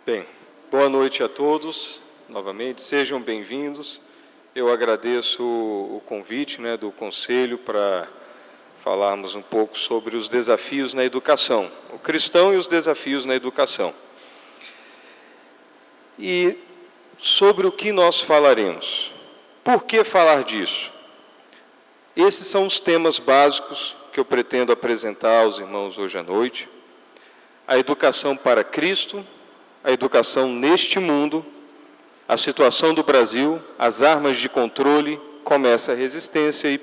Bem, boa noite a todos, novamente, sejam bem-vindos. Eu agradeço o convite do Conselho para falarmos um pouco sobre os desafios na educação, o cristão e os desafios na educação. E sobre o que nós falaremos? Por que falar disso? Esses são os temas básicos que eu pretendo apresentar aos irmãos hoje à noite. A educação para Cristo, a educação neste mundo, a situação do Brasil, as armas de controle, começa a resistência e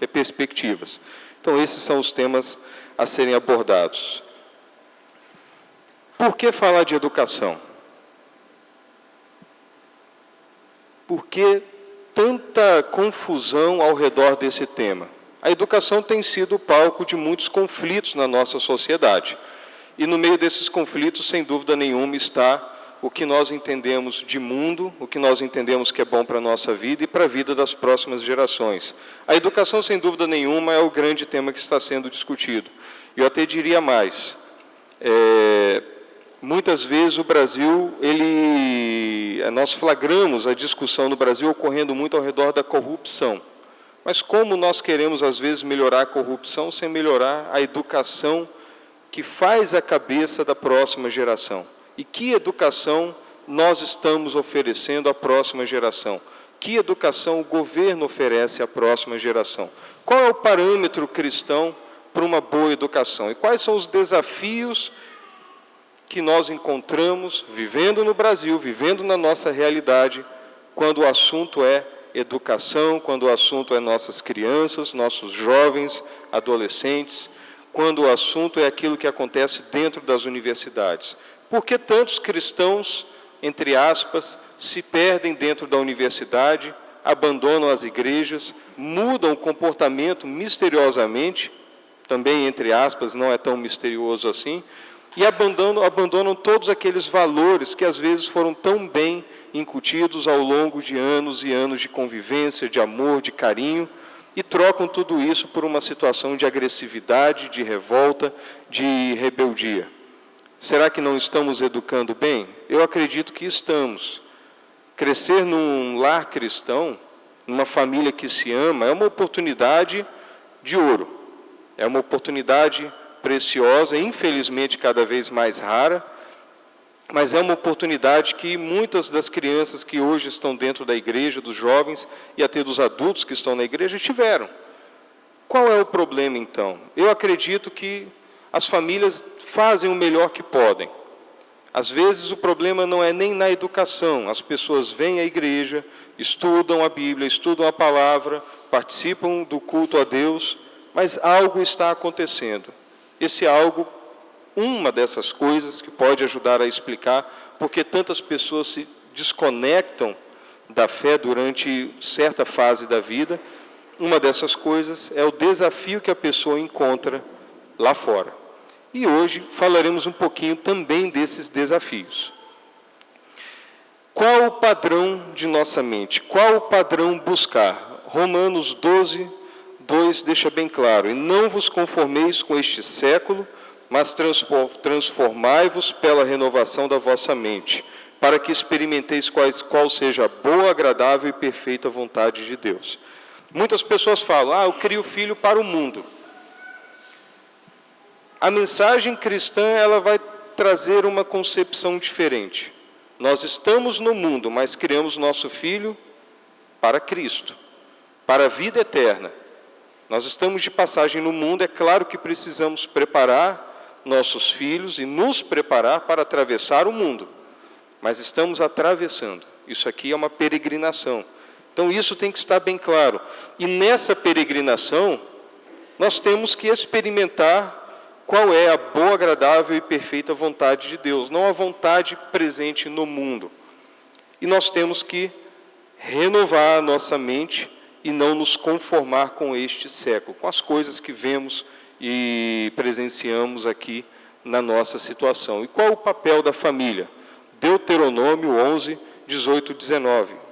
perspectivas. Então, esses são os temas a serem abordados. Por que falar de educação? Por que tanta confusão ao redor desse tema? A educação tem sido palco de muitos conflitos na nossa sociedade. E no meio desses conflitos, sem dúvida nenhuma, está o que nós entendemos de mundo, o que nós entendemos que é bom para a nossa vida e para a vida das próximas gerações. A educação, sem dúvida nenhuma, é o grande tema que está sendo discutido. Eu até diria mais. Muitas vezes o Brasil, nós flagramos a discussão no Brasil ocorrendo muito ao redor da corrupção. Mas como nós queremos, às vezes, melhorar a corrupção sem melhorar a educação que faz a cabeça da próxima geração? E que educação nós estamos oferecendo à próxima geração? Que educação o governo oferece à próxima geração? Qual é o parâmetro cristão para uma boa educação? E quais são os desafios que nós encontramos vivendo no Brasil, vivendo na nossa realidade, quando o assunto é educação, quando o assunto é nossas crianças, nossos jovens, adolescentes, quando o assunto é aquilo que acontece dentro das universidades? Por que tantos cristãos, entre aspas, se perdem dentro da universidade, abandonam as igrejas, mudam o comportamento misteriosamente, também entre aspas, não é tão misterioso assim, e abandonam todos aqueles valores que às vezes foram tão bem incutidos ao longo de anos e anos de convivência, de amor, de carinho, e trocam tudo isso por uma situação de agressividade, de revolta, de rebeldia. Será que não estamos educando bem? Eu acredito que estamos. Crescer num lar cristão, numa família que se ama, é uma oportunidade de ouro. É uma oportunidade preciosa, infelizmente cada vez mais rara, mas é uma oportunidade que muitas das crianças que hoje estão dentro da igreja, dos jovens e até dos adultos que estão na igreja, tiveram. Qual é o problema, então? Eu acredito que as famílias fazem o melhor que podem. Às vezes o problema não é nem na educação. As pessoas vêm à igreja, estudam a Bíblia, estudam a palavra, participam do culto a Deus, mas algo está acontecendo. Esse algo, uma dessas coisas que pode ajudar a explicar porque tantas pessoas se desconectam da fé durante certa fase da vida, uma dessas coisas é o desafio que a pessoa encontra lá fora. E hoje falaremos um pouquinho também desses desafios. Qual o padrão de nossa mente? Qual o padrão buscar? Romanos 12, 2 deixa bem claro: e não vos conformeis com este século, mas transformai-vos pela renovação da vossa mente, para que experimenteis qual seja a boa, agradável e perfeita vontade de Deus. Muitas pessoas falam: eu crio filho para o mundo. A mensagem cristã, ela vai trazer uma concepção diferente. Nós estamos no mundo, mas criamos nosso filho para Cristo, para a vida eterna. Nós estamos de passagem no mundo, é claro que precisamos preparar nossos filhos e nos preparar para atravessar o mundo. Mas estamos atravessando. Isso aqui é uma peregrinação. Então isso tem que estar bem claro. E nessa peregrinação, nós temos que experimentar qual é a boa, agradável e perfeita vontade de Deus, não a vontade presente no mundo. E nós temos que renovar a nossa mente e não nos conformar com este século, com as coisas que vemos e presenciamos aqui na nossa situação. E qual o papel da família? Deuteronômio 11, 18, 19.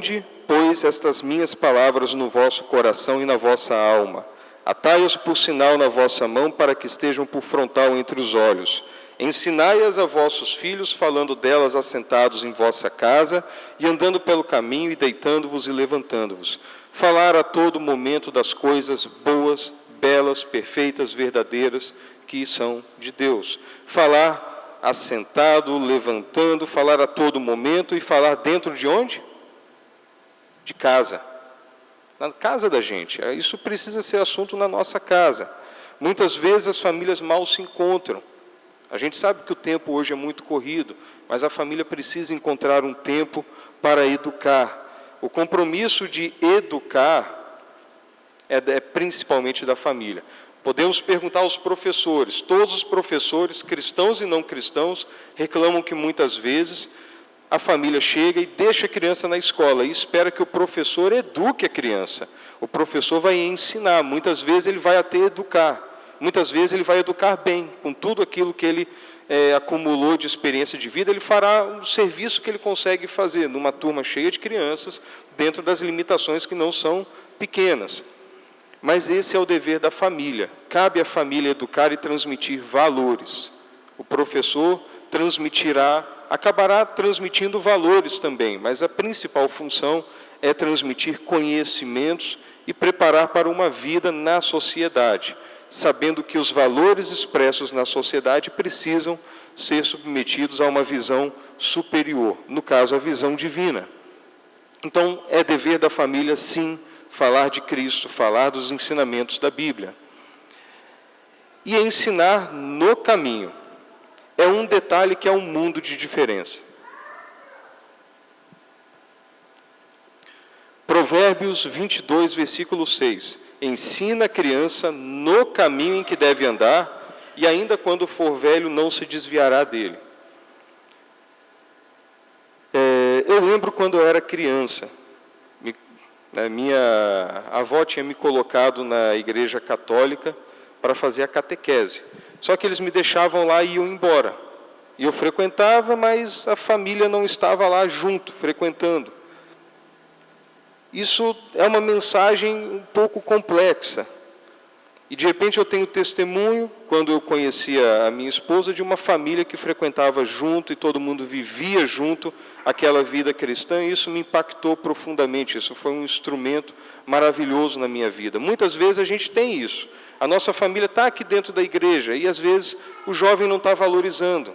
Ponde, pois, estas minhas palavras no vosso coração e na vossa alma. Atai-as por sinal na vossa mão, para que estejam por frontal entre os olhos. Ensinai-as a vossos filhos, falando delas assentados em vossa casa, e andando pelo caminho, e deitando-vos e levantando-vos. Falar a todo momento das coisas boas, belas, perfeitas, verdadeiras, que são de Deus. Falar assentado, levantando, falar a todo momento, e falar dentro de onde? De casa. Na casa da gente. Isso precisa ser assunto na nossa casa. Muitas vezes as famílias mal se encontram. A gente sabe que o tempo hoje é muito corrido, mas a família precisa encontrar um tempo para educar. O compromisso de educar é principalmente da família. Podemos perguntar aos professores. Todos os professores, cristãos e não cristãos, reclamam que muitas vezes a família chega e deixa a criança na escola e espera que o professor eduque a criança. O professor vai ensinar, muitas vezes ele vai até educar. Muitas vezes ele vai educar bem, com tudo aquilo que ele acumulou de experiência de vida, ele fará o serviço que ele consegue fazer numa turma cheia de crianças, dentro das limitações que não são pequenas. Mas esse é o dever da família. Cabe à família educar e transmitir valores. O professor acabará transmitindo valores também, mas a principal função é transmitir conhecimentos e preparar para uma vida na sociedade, sabendo que os valores expressos na sociedade precisam ser submetidos a uma visão superior, no caso, a visão divina. Então, é dever da família, sim, falar de Cristo, falar dos ensinamentos da Bíblia. E ensinar no caminho. É um detalhe que é um mundo de diferença. Provérbios 22, versículo 6. Ensina a criança no caminho em que deve andar, e ainda quando for velho não se desviará dele. Eu lembro quando eu era criança, minha avó tinha me colocado na igreja católica para fazer a catequese. Só que eles me deixavam lá e iam embora. E eu frequentava, mas a família não estava lá junto, frequentando. Isso é uma mensagem um pouco complexa. E de repente eu tenho testemunho, quando eu conhecia a minha esposa, de uma família que frequentava junto e todo mundo vivia junto aquela vida cristã, e isso me impactou profundamente. Isso foi um instrumento maravilhoso na minha vida. Muitas vezes a gente tem isso. A nossa família está aqui dentro da igreja e às vezes o jovem não está valorizando.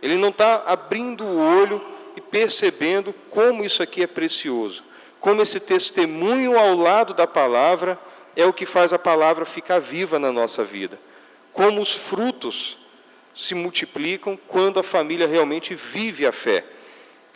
Ele não está abrindo o olho e percebendo como isso aqui é precioso. Como esse testemunho ao lado da palavra é o que faz a palavra ficar viva na nossa vida. Como os frutos se multiplicam quando a família realmente vive a fé.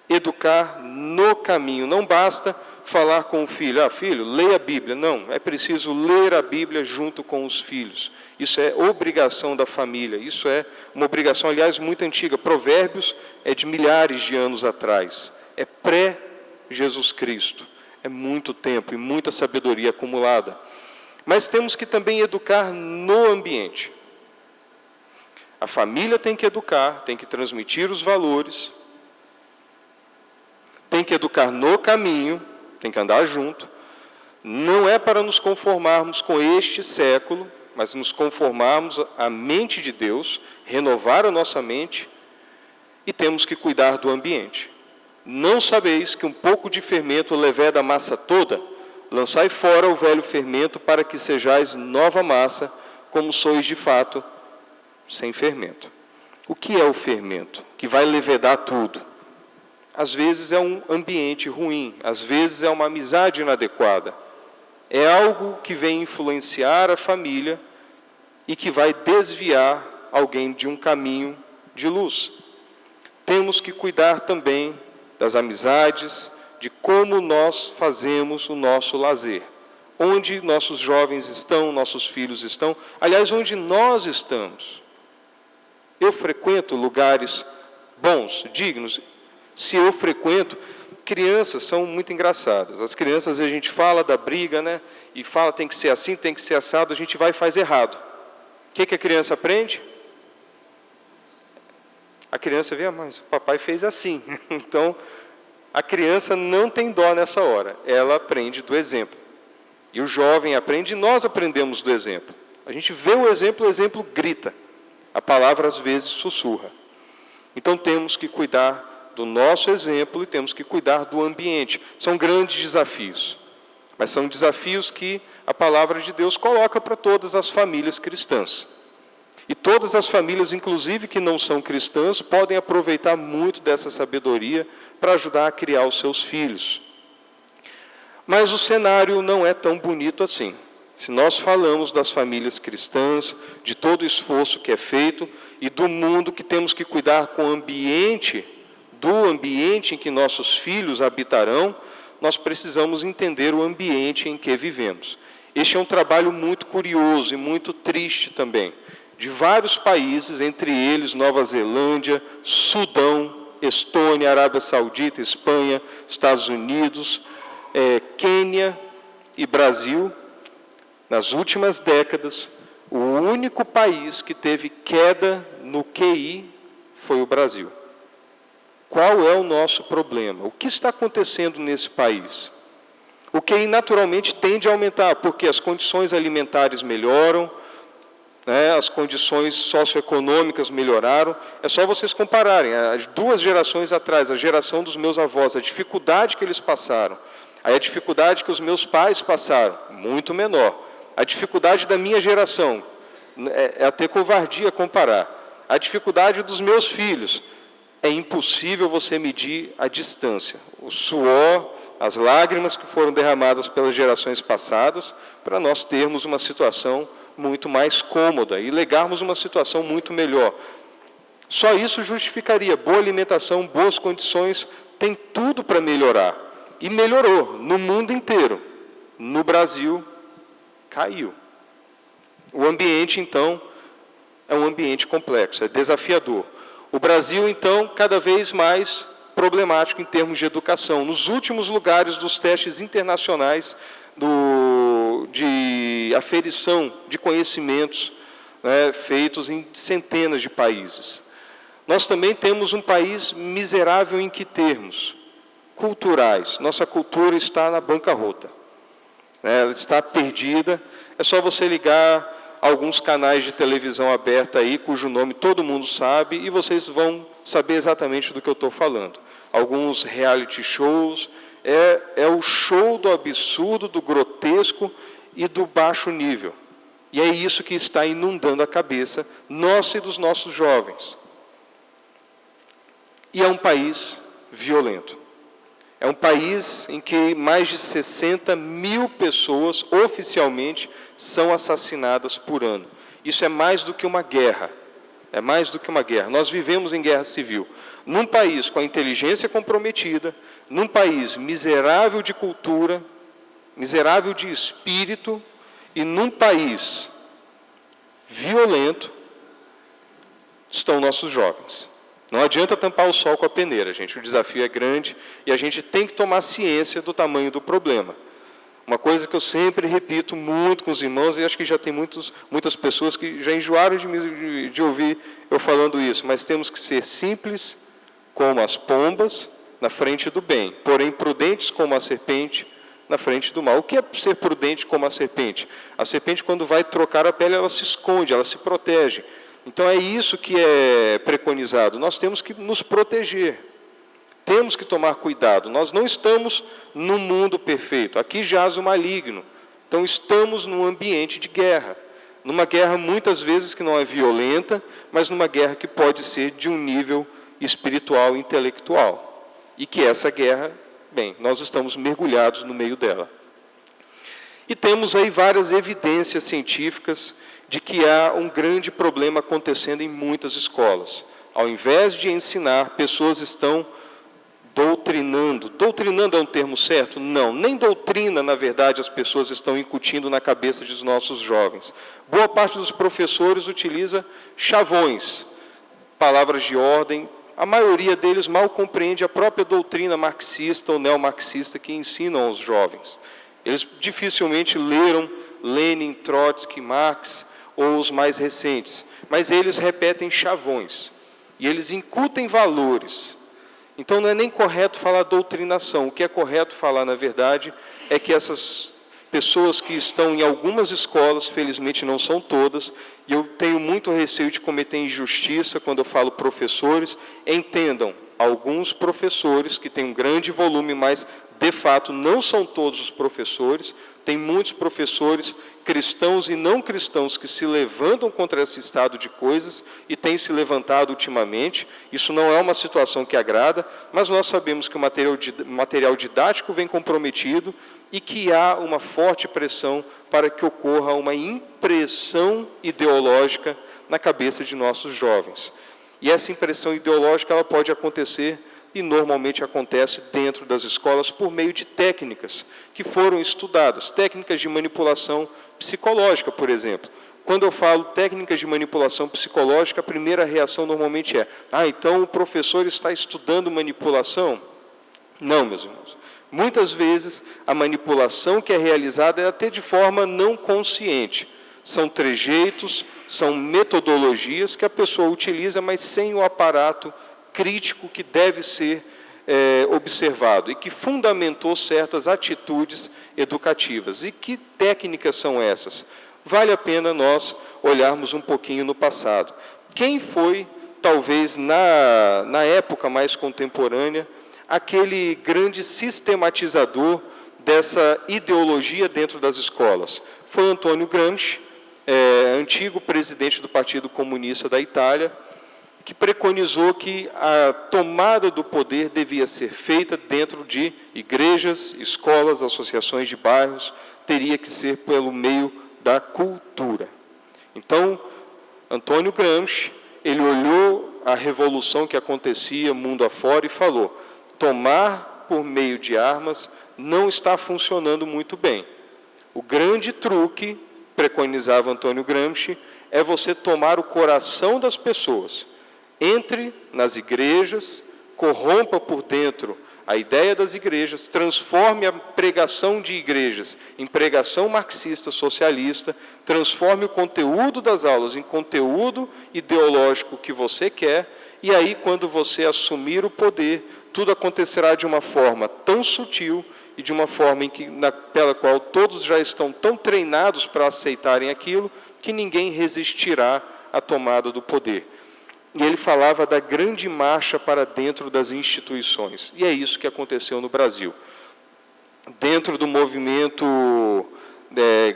Educar no caminho. Não basta falar com o filho, filho, leia a Bíblia. Não, é preciso ler a Bíblia junto com os filhos. Isso é obrigação da família. Isso é uma obrigação, aliás, muito antiga. Provérbios é de milhares de anos atrás. É pré-Jesus Cristo. É muito tempo e muita sabedoria acumulada. Mas temos que também educar no ambiente. A família tem que educar, tem que transmitir os valores, tem que educar no caminho, tem que andar junto. Não é para nos conformarmos com este século, mas nos conformarmos à mente de Deus, renovar a nossa mente, e temos que cuidar do ambiente. Não sabeis que um pouco de fermento leveda a massa toda? Lançai fora o velho fermento, para que sejais nova massa, como sois de fato, sem fermento. O que é o fermento? Que vai levedar tudo. Às vezes é um ambiente ruim, às vezes é uma amizade inadequada. É algo que vem influenciar a família e que vai desviar alguém de um caminho de luz. Temos que cuidar também das amizades, de como nós fazemos o nosso lazer. Onde nossos jovens estão, nossos filhos estão. Aliás, onde nós estamos. Eu frequento lugares bons, dignos. Se eu frequento, crianças são muito engraçadas. As crianças, a gente fala da briga, né? E fala tem que ser assim, tem que ser assado, a gente vai e faz errado. O que a criança aprende? A criança vê, mas o papai fez assim. Então, A criança não tem dó nessa hora, ela aprende do exemplo. E o jovem aprende, e nós aprendemos do exemplo. A gente vê o exemplo grita. A palavra, às vezes, sussurra. Então, temos que cuidar do nosso exemplo e temos que cuidar do ambiente. São grandes desafios, mas são desafios que a palavra de Deus coloca para todas as famílias cristãs. E todas as famílias, inclusive que não são cristãs, podem aproveitar muito dessa sabedoria para ajudar a criar os seus filhos. Mas o cenário não é tão bonito assim. Se nós falamos das famílias cristãs, de todo o esforço que é feito e do mundo que temos que cuidar com o ambiente, do ambiente em que nossos filhos habitarão, nós precisamos entender o ambiente em que vivemos. Este é um trabalho muito curioso e muito triste também, de vários países, entre eles Nova Zelândia, Sudão, Estônia, Arábia Saudita, Espanha, Estados Unidos, Quênia e Brasil. Nas últimas décadas, o único país que teve queda no QI foi o Brasil. Qual é o nosso problema? O que está acontecendo nesse país? O QI naturalmente tende a aumentar, porque as condições alimentares melhoram, as condições socioeconômicas melhoraram. É só vocês compararem, as 2 gerações atrás, a geração dos meus avós, a dificuldade que eles passaram, aí a dificuldade que os meus pais passaram, muito menor. A dificuldade da minha geração, é até covardia comparar. A dificuldade dos meus filhos, é impossível você medir a distância. O suor, as lágrimas que foram derramadas pelas gerações passadas, para nós termos uma situação muito mais cômoda e legarmos uma situação muito melhor. Só isso justificaria. Boa alimentação, boas condições, tem tudo para melhorar. E melhorou no mundo inteiro. No Brasil, caiu. O ambiente, então, é um ambiente complexo, é desafiador. O Brasil, então, cada vez mais problemático em termos de educação. Nos últimos lugares dos testes internacionais de aferição de conhecimentos, feitos em centenas de países. Nós também temos um país miserável em que termos? Culturais. Nossa cultura está na bancarrota. Ela está perdida. É só você ligar alguns canais de televisão aberta aí, cujo nome todo mundo sabe, e vocês vão saber exatamente do que eu estou falando. Alguns reality shows, é o show do absurdo, do grotesco e do baixo nível. E é isso que está inundando a cabeça nossa e dos nossos jovens. E é um país violento. É um país em que mais de 60 mil pessoas, oficialmente, são assassinadas por ano. Isso é mais do que uma guerra. É mais do que uma guerra. Nós vivemos em guerra civil. Num país com a inteligência comprometida, num país miserável de cultura, miserável de espírito, e num país violento, estão nossos jovens. Não adianta tampar o sol com a peneira, gente. O desafio é grande e a gente tem que tomar ciência do tamanho do problema. Uma coisa que eu sempre repito muito com os irmãos, e acho que já tem muitas pessoas que já enjoaram de ouvir eu falando isso, mas temos que ser simples como as pombas na frente do bem, porém prudentes como a serpente na frente do mal. O que é ser prudente como a serpente? A serpente, quando vai trocar a pele, ela se esconde, ela se protege. Então é isso que é preconizado. Nós temos que nos proteger. Temos que tomar cuidado. Nós não estamos num mundo perfeito. Aqui jaz o maligno. Então estamos num ambiente de guerra. Numa guerra muitas vezes que não é violenta, mas numa guerra que pode ser de um nível espiritual e intelectual. E que essa guerra, bem, nós estamos mergulhados no meio dela. E temos aí várias evidências científicas de que há um grande problema acontecendo em muitas escolas. Ao invés de ensinar, pessoas estão doutrinando. Doutrinando é um termo certo? Não, nem doutrina, na verdade, as pessoas estão incutindo na cabeça dos nossos jovens. Boa parte dos professores utiliza chavões, palavras de ordem. A maioria deles mal compreende a própria doutrina marxista ou neomarxista que ensinam aos jovens. Eles dificilmente leram Lenin, Trotsky, Marx ou os mais recentes, mas eles repetem chavões e eles incutem valores. Então, não é nem correto falar doutrinação. O que é correto falar, na verdade, é que essas pessoas que estão em algumas escolas, felizmente não são todas, e eu tenho muito receio de cometer injustiça quando eu falo professores, entendam, alguns professores que têm um grande volume, mas, de fato, não são todos os professores, tem muitos professores cristãos e não cristãos que se levantam contra esse estado de coisas e têm se levantado ultimamente. Isso não é uma situação que agrada, mas nós sabemos que o material didático vem comprometido e que há uma forte pressão para que ocorra uma impressão ideológica na cabeça de nossos jovens. E essa impressão ideológica ela pode acontecer, e normalmente acontece dentro das escolas, por meio de técnicas que foram estudadas, técnicas de manipulação psicológica, por exemplo. Quando eu falo técnicas de manipulação psicológica, a primeira reação normalmente é: então o professor está estudando manipulação? Não, meus irmãos. Muitas vezes, a manipulação que é realizada é até de forma não consciente. São trejeitos, são metodologias que a pessoa utiliza, mas sem o aparato crítico que deve ser observado e que fundamentou certas atitudes educativas. E que técnicas são essas? Vale a pena nós olharmos um pouquinho no passado. Quem foi, talvez, na época mais contemporânea, aquele grande sistematizador dessa ideologia dentro das escolas? Foi Antônio Gramsci, antigo presidente do Partido Comunista da Itália, que preconizou que a tomada do poder devia ser feita dentro de igrejas, escolas, associações de bairros, teria que ser pelo meio da cultura. Então, Antônio Gramsci, ele olhou a revolução que acontecia mundo afora e falou: tomar por meio de armas não está funcionando muito bem. O grande truque, preconizava Antônio Gramsci, é você tomar o coração das pessoas. Entre nas igrejas, corrompa por dentro a ideia das igrejas, transforme a pregação de igrejas em pregação marxista, socialista, transforme o conteúdo das aulas em conteúdo ideológico que você quer, e aí, quando você assumir o poder, tudo acontecerá de uma forma tão sutil e de uma forma pela qual todos já estão tão treinados para aceitarem aquilo, que ninguém resistirá à tomada do poder. E ele falava da grande marcha para dentro das instituições. E é isso que aconteceu no Brasil. Dentro do movimento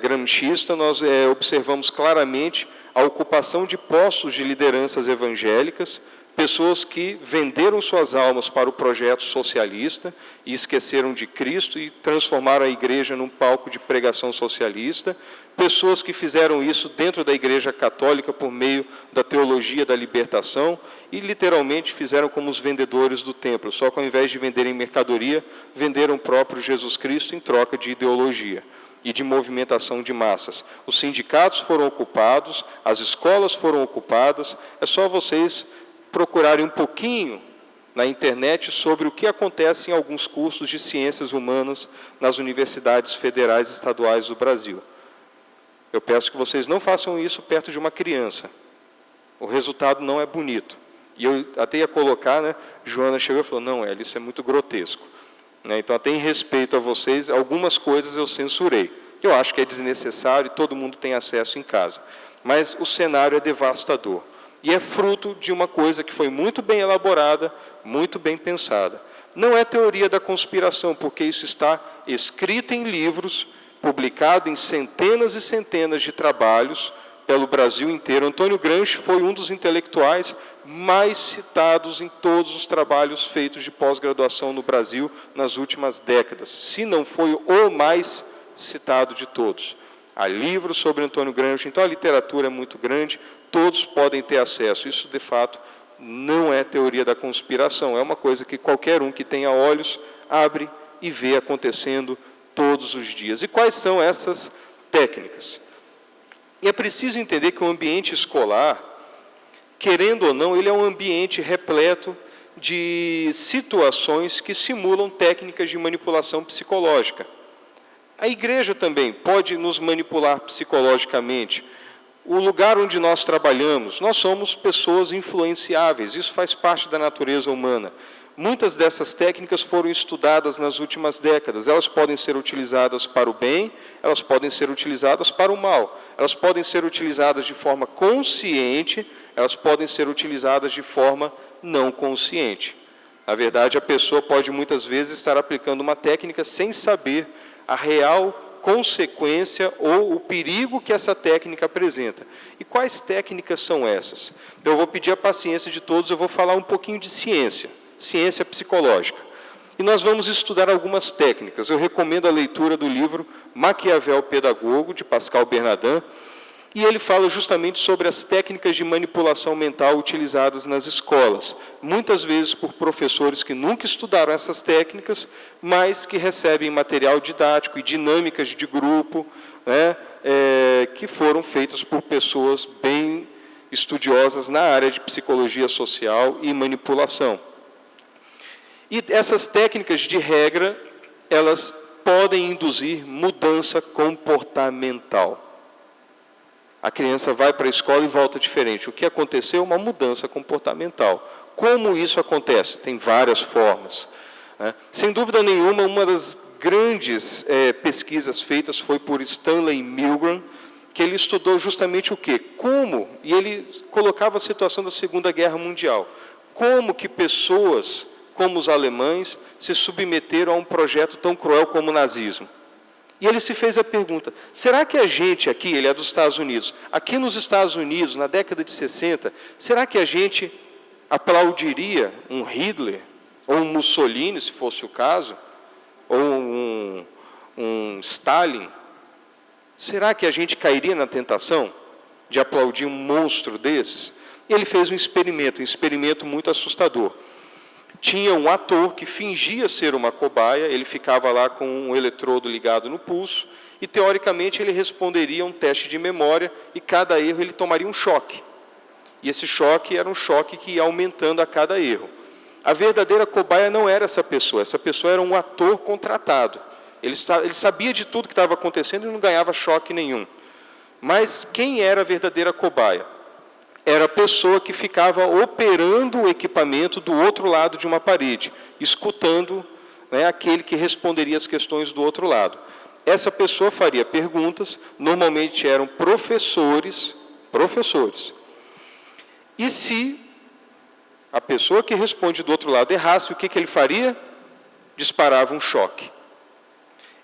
gramscista, nós observamos claramente a ocupação de postos de lideranças evangélicas, pessoas que venderam suas almas para o projeto socialista e esqueceram de Cristo e transformaram a igreja num palco de pregação socialista, pessoas que fizeram isso dentro da Igreja Católica por meio da teologia da libertação e literalmente fizeram como os vendedores do templo, só que ao invés de venderem mercadoria, venderam o próprio Jesus Cristo em troca de ideologia e de movimentação de massas. Os sindicatos foram ocupados, as escolas foram ocupadas, é só vocês procurarem um pouquinho na internet sobre o que acontece em alguns cursos de ciências humanas nas universidades federais e estaduais do Brasil. Eu peço que vocês não façam isso perto de uma criança. O resultado não é bonito. E eu até ia colocar, Joana chegou e falou: não, Hélio, isso é muito grotesco. Então, até em respeito a vocês, algumas coisas eu censurei. Eu acho que é desnecessário e todo mundo tem acesso em casa. Mas o cenário é devastador. E é fruto de uma coisa que foi muito bem elaborada, muito bem pensada. Não é teoria da conspiração, porque isso está escrito em livros, publicado em centenas e centenas de trabalhos pelo Brasil inteiro. Antônio Gramsci foi um dos intelectuais mais citados em todos os trabalhos feitos de pós-graduação no Brasil nas últimas décadas, se não foi o mais citado de todos. Há livros sobre Antônio Gramsci, então a literatura é muito grande, todos podem ter acesso. Isso, de fato, não é teoria da conspiração, é uma coisa que qualquer um que tenha olhos abre e vê acontecendo todos os dias. E quais são essas técnicas? E é preciso entender que o ambiente escolar, querendo ou não, ele é um ambiente repleto de situações que simulam técnicas de manipulação psicológica. A igreja também pode nos manipular psicologicamente. O lugar onde nós trabalhamos, nós somos pessoas influenciáveis, isso faz parte da natureza humana. Muitas dessas técnicas foram estudadas nas últimas décadas. Elas podem ser utilizadas para o bem, elas podem ser utilizadas para o mal. Elas podem ser utilizadas de forma consciente, elas podem ser utilizadas de forma não consciente. Na verdade, a pessoa pode muitas vezes estar aplicando uma técnica sem saber a real consequência ou o perigo que essa técnica apresenta. E quais técnicas são essas? Então, eu vou pedir a paciência de todos, eu vou falar um pouquinho de ciência psicológica. E nós vamos estudar algumas técnicas. Eu recomendo a leitura do livro Maquiavel Pedagogo, de Pascal Bernardin, e ele fala justamente sobre as técnicas de manipulação mental utilizadas nas escolas, muitas vezes por professores que nunca estudaram essas técnicas, mas que recebem material didático e dinâmicas de grupo, né, que foram feitas por pessoas bem estudiosas na área de psicologia social e manipulação. E essas técnicas, de regra, elas podem induzir mudança comportamental. A criança vai para a escola e volta diferente. O que aconteceu? Uma mudança comportamental. Como isso acontece? Tem várias formas, né? Sem dúvida nenhuma, uma das grandes pesquisas feitas foi por Stanley Milgram, que ele estudou justamente o quê? Como, e ele colocava a situação da Segunda Guerra Mundial, como que pessoas como os alemães se submeteram a um projeto tão cruel como o nazismo. E ele se fez a pergunta, será que a gente aqui, ele é dos Estados Unidos, aqui nos Estados Unidos, na década de 60, será que a gente aplaudiria um Hitler, ou um Mussolini, se fosse o caso, ou um Stalin? Será que a gente cairia na tentação de aplaudir um monstro desses? E ele fez um experimento muito assustador. Tinha um ator que fingia ser uma cobaia, ele ficava lá com um eletrodo ligado no pulso, e teoricamente ele responderia a um teste de memória, e cada erro ele tomaria um choque. E esse choque era um choque que ia aumentando a cada erro. A verdadeira cobaia não era essa pessoa era um ator contratado. Ele sabia de tudo que estava acontecendo e não ganhava choque nenhum. Mas quem era a verdadeira cobaia? Era a pessoa que ficava operando o equipamento do outro lado de uma parede, escutando, né, aquele que responderia as questões do outro lado. Essa pessoa faria perguntas, normalmente eram professores. E se a pessoa que responde do outro lado errasse, o que ele faria? Disparava um choque.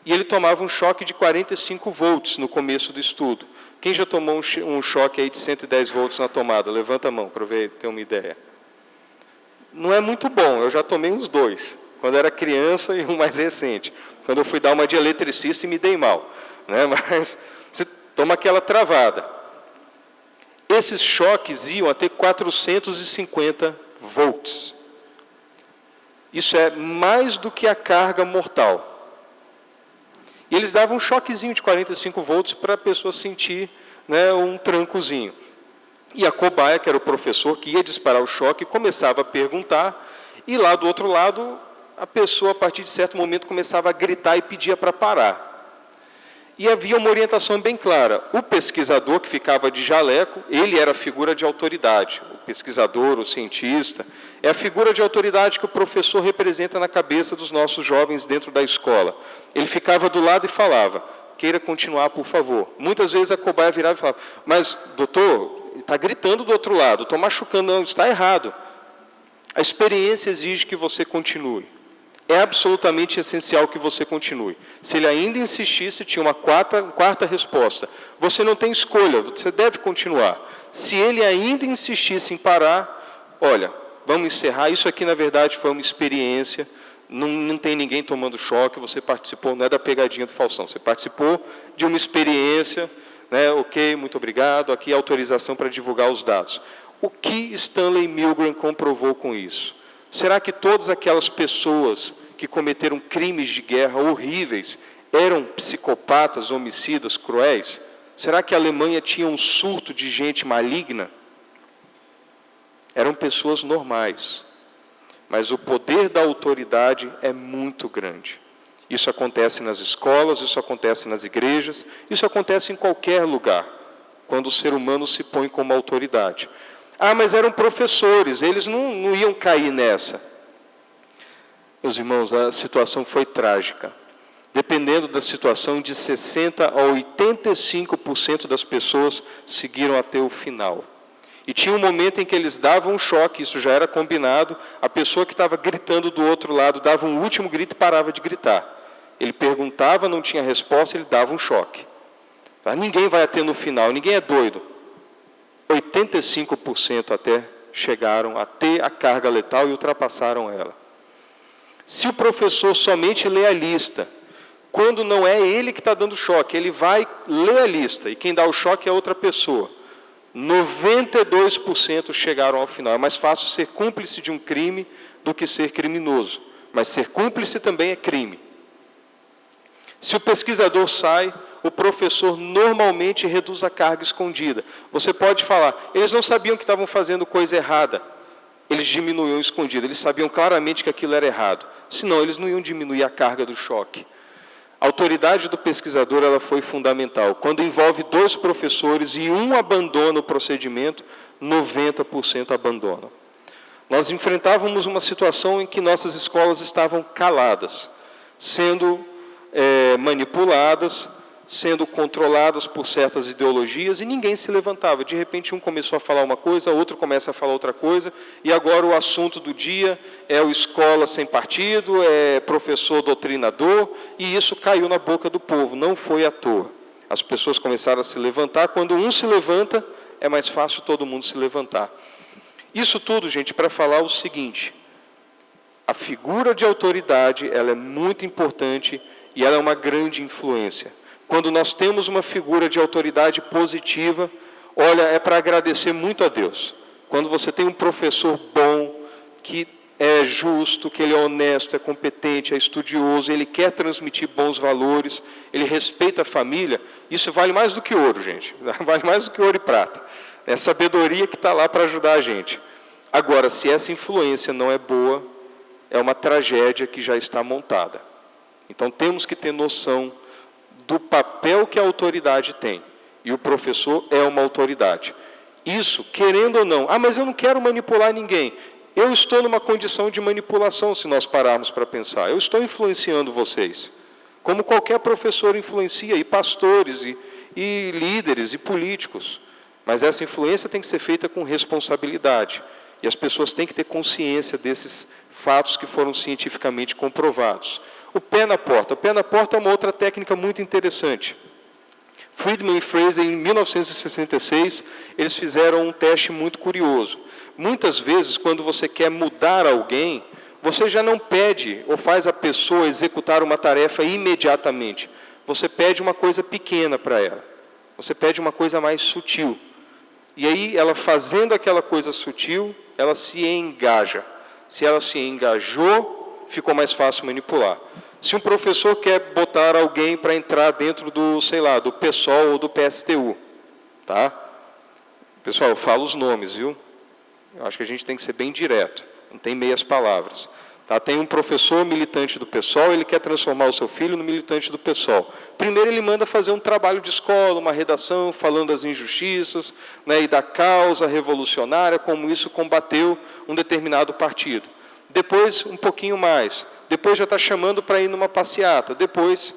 E ele tomava um choque de 45 volts no começo do estudo. Quem já tomou um choque aí de 110 volts na tomada? Levanta a mão para eu ter uma ideia. Não é muito bom, eu já tomei uns 2. Quando era criança e um mais recente. Quando eu fui dar uma de eletricista e me dei mal, né? Mas você toma aquela travada. Esses choques iam até 450 volts. Isso é mais do que a carga mortal. E eles davam um choquezinho de 45 volts para a pessoa sentir, né, um trancozinho. E a cobaia, que era o professor que ia disparar o choque, começava a perguntar, e lá do outro lado, a pessoa, a partir de certo momento, começava a gritar e pedia para parar. E havia uma orientação bem clara. O pesquisador, que ficava de jaleco, ele era a figura de autoridade. O pesquisador, o cientista, é a figura de autoridade que o professor representa na cabeça dos nossos jovens dentro da escola. Ele ficava do lado e falava, queira continuar, por favor. Muitas vezes a cobaia virava e falava, mas, doutor, está gritando do outro lado, estou machucando, não, está errado. A experiência exige que você continue. É absolutamente essencial que você continue. Se ele ainda insistisse, tinha uma quarta resposta. Você não tem escolha, você deve continuar. Se ele ainda insistisse em parar, olha, vamos encerrar. Isso aqui, na verdade, foi uma experiência. Não tem ninguém tomando choque, você participou, não é da pegadinha do Faustão. Você participou de uma experiência, né? Ok, muito obrigado. Aqui a autorização para divulgar os dados. O que Stanley Milgram comprovou com isso? Será que todas aquelas pessoas que cometeram crimes de guerra horríveis eram psicopatas, homicidas, cruéis? Será que a Alemanha tinha um surto de gente maligna? Eram pessoas normais. Mas o poder da autoridade é muito grande. Isso acontece nas escolas, isso acontece nas igrejas, isso acontece em qualquer lugar, quando o ser humano se põe como autoridade. Ah, mas eram professores, eles não iam cair nessa. Meus irmãos, a situação foi trágica. Dependendo da situação, de 60% a 85% das pessoas seguiram até o final. E tinha um momento em que eles davam um choque, isso já era combinado, a pessoa que estava gritando do outro lado dava um último grito e parava de gritar. Ele perguntava, não tinha resposta, ele dava um choque. Tá? Ninguém vai até no final, ninguém é doido. 85% até chegaram a ter a carga letal e ultrapassaram ela. Se o professor somente lê a lista, quando não é ele que está dando choque, ele vai ler a lista, e quem dá o choque é outra pessoa. 92% chegaram ao final. É mais fácil ser cúmplice de um crime do que ser criminoso. Mas ser cúmplice também é crime. Se o pesquisador sai, o professor normalmente reduz a carga escondida. Você pode falar, eles não sabiam que estavam fazendo coisa errada. Eles diminuíam escondido. Eles sabiam claramente que aquilo era errado. Senão, eles não iam diminuir a carga do choque. A autoridade do pesquisador ela foi fundamental. Quando envolve 2 professores e um abandona o procedimento, 90% abandonam. Nós enfrentávamos uma situação em que nossas escolas estavam caladas, sendo manipuladas, sendo controladas por certas ideologias, e ninguém se levantava. De repente, um começou a falar uma coisa, outro começa a falar outra coisa, e agora o assunto do dia é o escola sem partido, é professor doutrinador, e isso caiu na boca do povo, não foi à toa. As pessoas começaram a se levantar, quando um se levanta, é mais fácil todo mundo se levantar. Isso tudo, gente, para falar o seguinte, a figura de autoridade, ela é muito importante, e ela é uma grande influência. Quando nós temos uma figura de autoridade positiva, olha, é para agradecer muito a Deus. Quando você tem um professor bom, que é justo, que ele é honesto, é competente, é estudioso, ele quer transmitir bons valores, ele respeita a família, isso vale mais do que ouro, gente. Vale mais do que ouro e prata. É sabedoria que está lá para ajudar a gente. Agora, se essa influência não é boa, é uma tragédia que já está montada. Então, temos que ter noção do papel que a autoridade tem. E o professor é uma autoridade. Isso, querendo ou não, mas eu não quero manipular ninguém. Eu estou numa condição de manipulação, se nós pararmos para pensar. Eu estou influenciando vocês. Como qualquer professor influencia, e pastores, e líderes, e políticos. Mas essa influência tem que ser feita com responsabilidade. E as pessoas têm que ter consciência desses fatos que foram cientificamente comprovados. O pé na porta. O pé na porta é uma outra técnica muito interessante. Friedman e Fraser, em 1966, eles fizeram um teste muito curioso. Muitas vezes, quando você quer mudar alguém, você já não pede ou faz a pessoa executar uma tarefa imediatamente. Você pede uma coisa pequena para ela. Você pede uma coisa mais sutil. E aí, ela fazendo aquela coisa sutil, ela se engaja. Se ela se engajou, ficou mais fácil manipular. Se um professor quer botar alguém para entrar dentro do, do PSOL ou do PSTU, tá? Pessoal, eu falo os nomes, viu? Eu acho que a gente tem que ser bem direto, não tem meias palavras. Tá? Tem um professor militante do PSOL, ele quer transformar o seu filho no militante do PSOL. Primeiro ele manda fazer um trabalho de escola, uma redação, falando das injustiças, né, e da causa revolucionária, como isso combateu um determinado partido. Depois, um pouquinho mais. Depois já está chamando para ir numa passeata. Depois,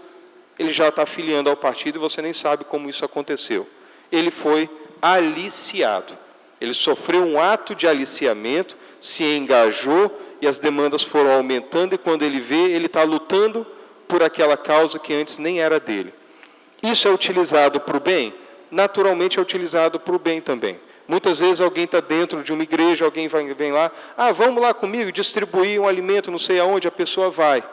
ele já está afiliando ao partido e você nem sabe como isso aconteceu. Ele foi aliciado. Ele sofreu um ato de aliciamento, se engajou e as demandas foram aumentando e quando ele vê, ele está lutando por aquela causa que antes nem era dele. Isso é utilizado para o bem? Naturalmente é utilizado para o bem também. Muitas vezes alguém está dentro de uma igreja, alguém vem lá, vamos lá comigo distribuir um alimento, não sei aonde, a pessoa vai.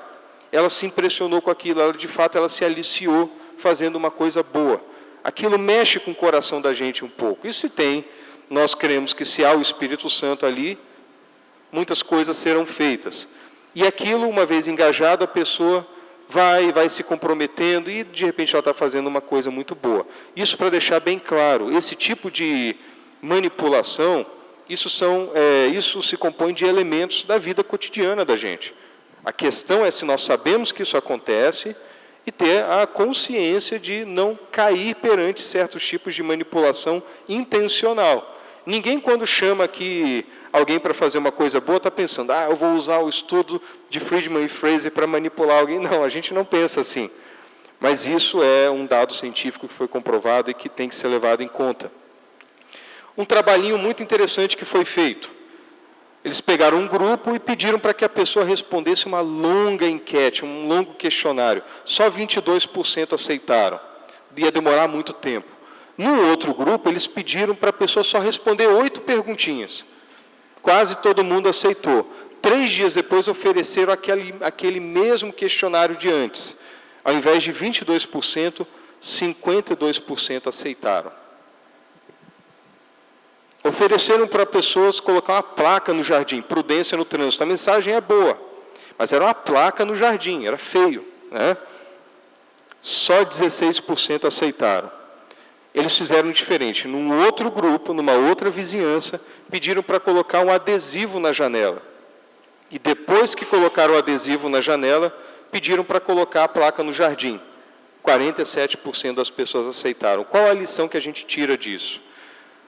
Ela se impressionou com aquilo, de fato ela se aliciou fazendo uma coisa boa. Aquilo mexe com o coração da gente um pouco. E se tem, nós cremos que se há o Espírito Santo ali, muitas coisas serão feitas. E aquilo, uma vez engajada, a pessoa vai se comprometendo e de repente ela está fazendo uma coisa muito boa. Isso para deixar bem claro, esse tipo de manipulação, isso se compõe de elementos da vida cotidiana da gente. A questão é se nós sabemos que isso acontece e ter a consciência de não cair perante certos tipos de manipulação intencional. Ninguém, quando chama aqui alguém para fazer uma coisa boa está pensando, eu vou usar o estudo de Friedman e Fraser para manipular alguém. Não, a gente não pensa assim. Mas isso é um dado científico que foi comprovado e que tem que ser levado em conta. Um trabalhinho muito interessante que foi feito. Eles pegaram um grupo e pediram para que a pessoa respondesse uma longa enquete, um longo questionário. Só 22% aceitaram. Ia demorar muito tempo. No outro grupo, eles pediram para a pessoa só responder 8 perguntinhas. Quase todo mundo aceitou. 3 dias depois, ofereceram aquele mesmo questionário de antes. Ao invés de 22%, 52% aceitaram. Ofereceram para pessoas colocar uma placa no jardim, prudência no trânsito. A mensagem é boa, mas era uma placa no jardim, era feio, né? Só 16% aceitaram. Eles fizeram diferente. Num outro grupo, numa outra vizinhança, pediram para colocar um adesivo na janela. E depois que colocaram o adesivo na janela, pediram para colocar a placa no jardim. 47% das pessoas aceitaram. Qual a lição que a gente tira disso?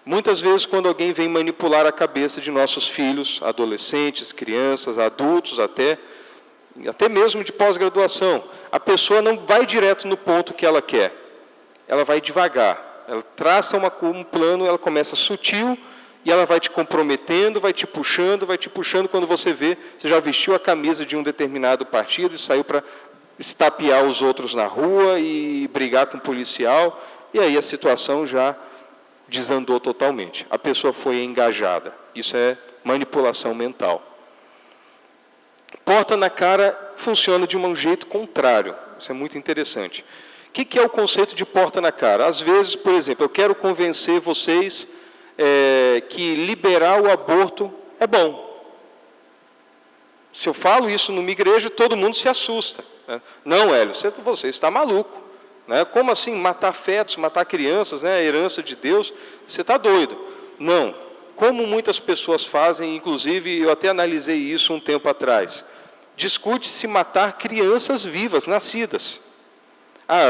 Muitas vezes, quando alguém vem manipular a cabeça de nossos filhos, adolescentes, crianças, adultos até mesmo de pós-graduação, a pessoa não vai direto no ponto que ela quer. Ela vai devagar. Ela traça um plano, ela começa sutil, e ela vai te comprometendo, vai te puxando. Quando você vê, você já vestiu a camisa de um determinado partido e saiu para estapear os outros na rua e brigar com o policial, e aí a situação já desandou totalmente. A pessoa foi engajada. Isso é manipulação mental. Porta na cara funciona de um jeito contrário. Isso é muito interessante. O que é o conceito de porta na cara? Às vezes, por exemplo, eu quero convencer vocês que liberar o aborto é bom. Se eu falo isso numa igreja, todo mundo se assusta. Né? Não, Hélio, você está maluco. Né? Como assim matar fetos, matar crianças, né? A herança de Deus? Você está doido. Não. Como muitas pessoas fazem, inclusive eu até analisei isso um tempo atrás. Discute-se matar crianças vivas, nascidas.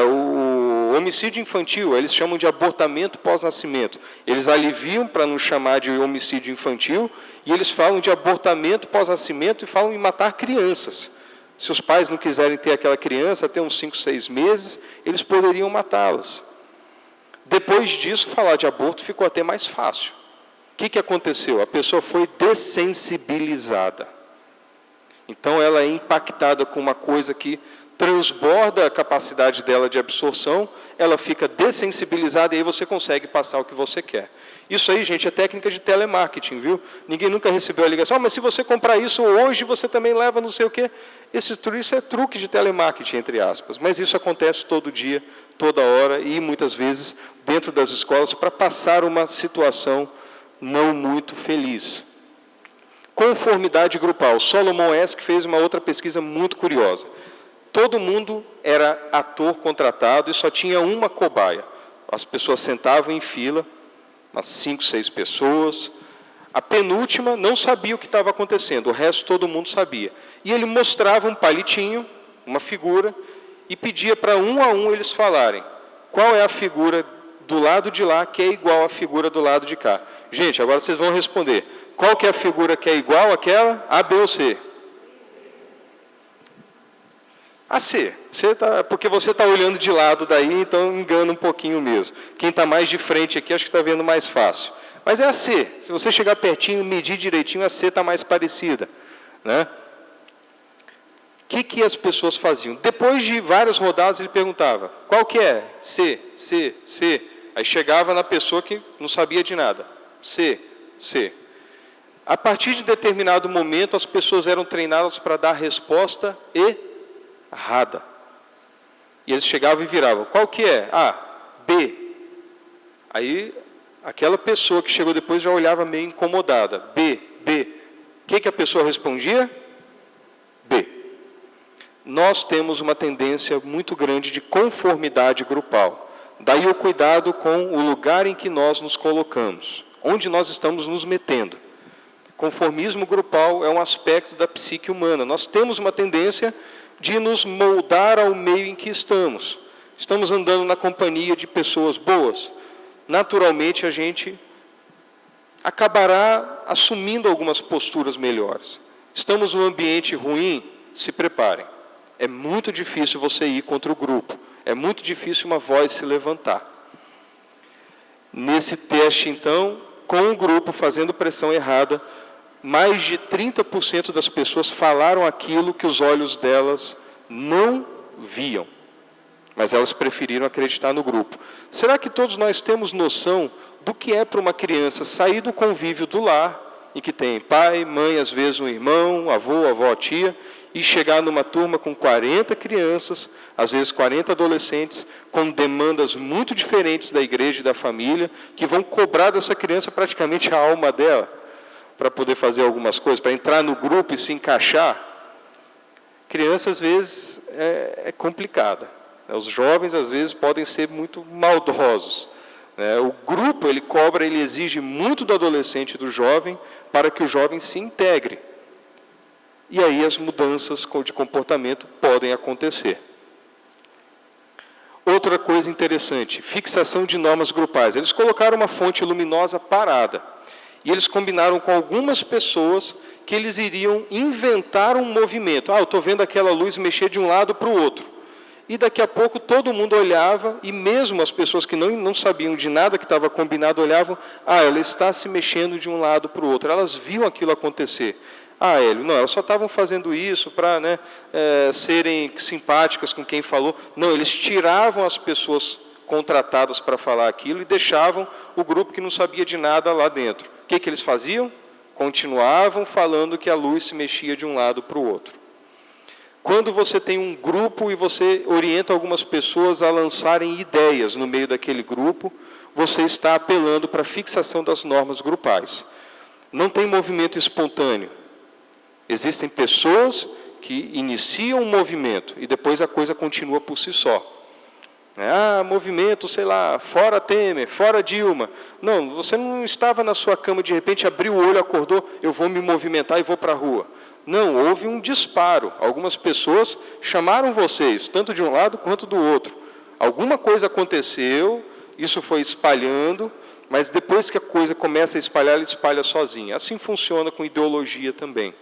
O homicídio infantil, eles chamam de abortamento pós-nascimento. Eles aliviam para não chamar de homicídio infantil, e eles falam de abortamento pós-nascimento e falam em matar crianças. Se os pais não quiserem ter aquela criança até uns 5, 6 meses, eles poderiam matá-las. Depois disso, falar de aborto ficou até mais fácil. O que aconteceu? A pessoa foi dessensibilizada. Então, ela é impactada com uma coisa que transborda a capacidade dela de absorção, ela fica dessensibilizada e aí você consegue passar o que você quer. Isso aí, gente, é técnica de telemarketing, viu? Ninguém nunca recebeu a ligação, mas se você comprar isso hoje, você também leva não sei o quê. Isso é truque de telemarketing, entre aspas. Mas isso acontece todo dia, toda hora, e muitas vezes dentro das escolas, para passar uma situação não muito feliz. Conformidade grupal. Solomon Asch fez uma outra pesquisa muito curiosa. Todo mundo era ator contratado e só tinha uma cobaia. As pessoas sentavam em fila, umas 5, 6 pessoas. A penúltima não sabia o que estava acontecendo, o resto todo mundo sabia. E ele mostrava um palitinho, uma figura, e pedia para um a um eles falarem qual é a figura do lado de lá que é igual à figura do lado de cá. Gente, agora vocês vão responder. Qual que é a figura que é igual àquela? A, B ou C? A C. Porque você está olhando de lado daí, então engana um pouquinho mesmo. Quem está mais de frente aqui, acho que está vendo mais fácil. Mas é a C. Se você chegar pertinho, medir direitinho, a C está mais parecida. Né? O que as pessoas faziam? Depois de várias rodadas, ele perguntava, qual que é? C, C, C. Aí chegava na pessoa que não sabia de nada. C, C. A partir de determinado momento, as pessoas eram treinadas para dar a resposta errada. E eles chegavam e viravam. Qual que é? A, B. Aí, aquela pessoa que chegou depois já olhava meio incomodada. B, B. O que a pessoa respondia? B. Nós temos uma tendência muito grande de conformidade grupal. Daí o cuidado com o lugar em que nós nos colocamos. Onde nós estamos nos metendo. Conformismo grupal é um aspecto da psique humana. Nós temos uma tendência de nos moldar ao meio em que estamos. Estamos andando na companhia de pessoas boas. Naturalmente, a gente acabará assumindo algumas posturas melhores. Estamos num ambiente ruim, se preparem. É muito difícil você ir contra o grupo. É muito difícil uma voz se levantar. Nesse teste, então, com o grupo fazendo pressão errada, mais de 30% das pessoas falaram aquilo que os olhos delas não viam. Mas elas preferiram acreditar no grupo. Será que todos nós temos noção do que é para uma criança sair do convívio do lar, em que tem pai, mãe, às vezes um irmão, avô, avó, tia, e chegar numa turma com 40 crianças, às vezes 40 adolescentes, com demandas muito diferentes da igreja e da família, que vão cobrar dessa criança praticamente a alma dela, para poder fazer algumas coisas, para entrar no grupo e se encaixar? Criança, às vezes, é complicada. Os jovens, às vezes, podem ser muito maldosos. O grupo, ele cobra, ele exige muito do adolescente e do jovem, para que o jovem se integre. E aí as mudanças de comportamento podem acontecer. Outra coisa interessante, fixação de normas grupais. Eles colocaram uma fonte luminosa parada. E eles combinaram com algumas pessoas que eles iriam inventar um movimento. Eu estou vendo aquela luz mexer de um lado para o outro. E daqui a pouco todo mundo olhava, e mesmo as pessoas que não sabiam de nada que estava combinado, olhavam, ela está se mexendo de um lado para o outro. Elas viam aquilo acontecer. Hélio, não, elas só estavam fazendo isso para serem simpáticas com quem falou. Não, eles tiravam as pessoas contratadas para falar aquilo e deixavam o grupo que não sabia de nada lá dentro. O que eles faziam? Continuavam falando que a luz se mexia de um lado para o outro. Quando você tem um grupo e você orienta algumas pessoas a lançarem ideias no meio daquele grupo, você está apelando para a fixação das normas grupais. Não tem movimento espontâneo. Existem pessoas que iniciam um movimento e depois a coisa continua por si só. Movimento, sei lá, fora Temer, fora Dilma. Não, você não estava na sua cama, de repente abriu o olho, acordou, eu vou me movimentar e vou para a rua. Não, houve um disparo. Algumas pessoas chamaram vocês, tanto de um lado quanto do outro. Alguma coisa aconteceu, isso foi espalhando, mas depois que a coisa começa a espalhar, ela espalha sozinha. Assim funciona com ideologia também.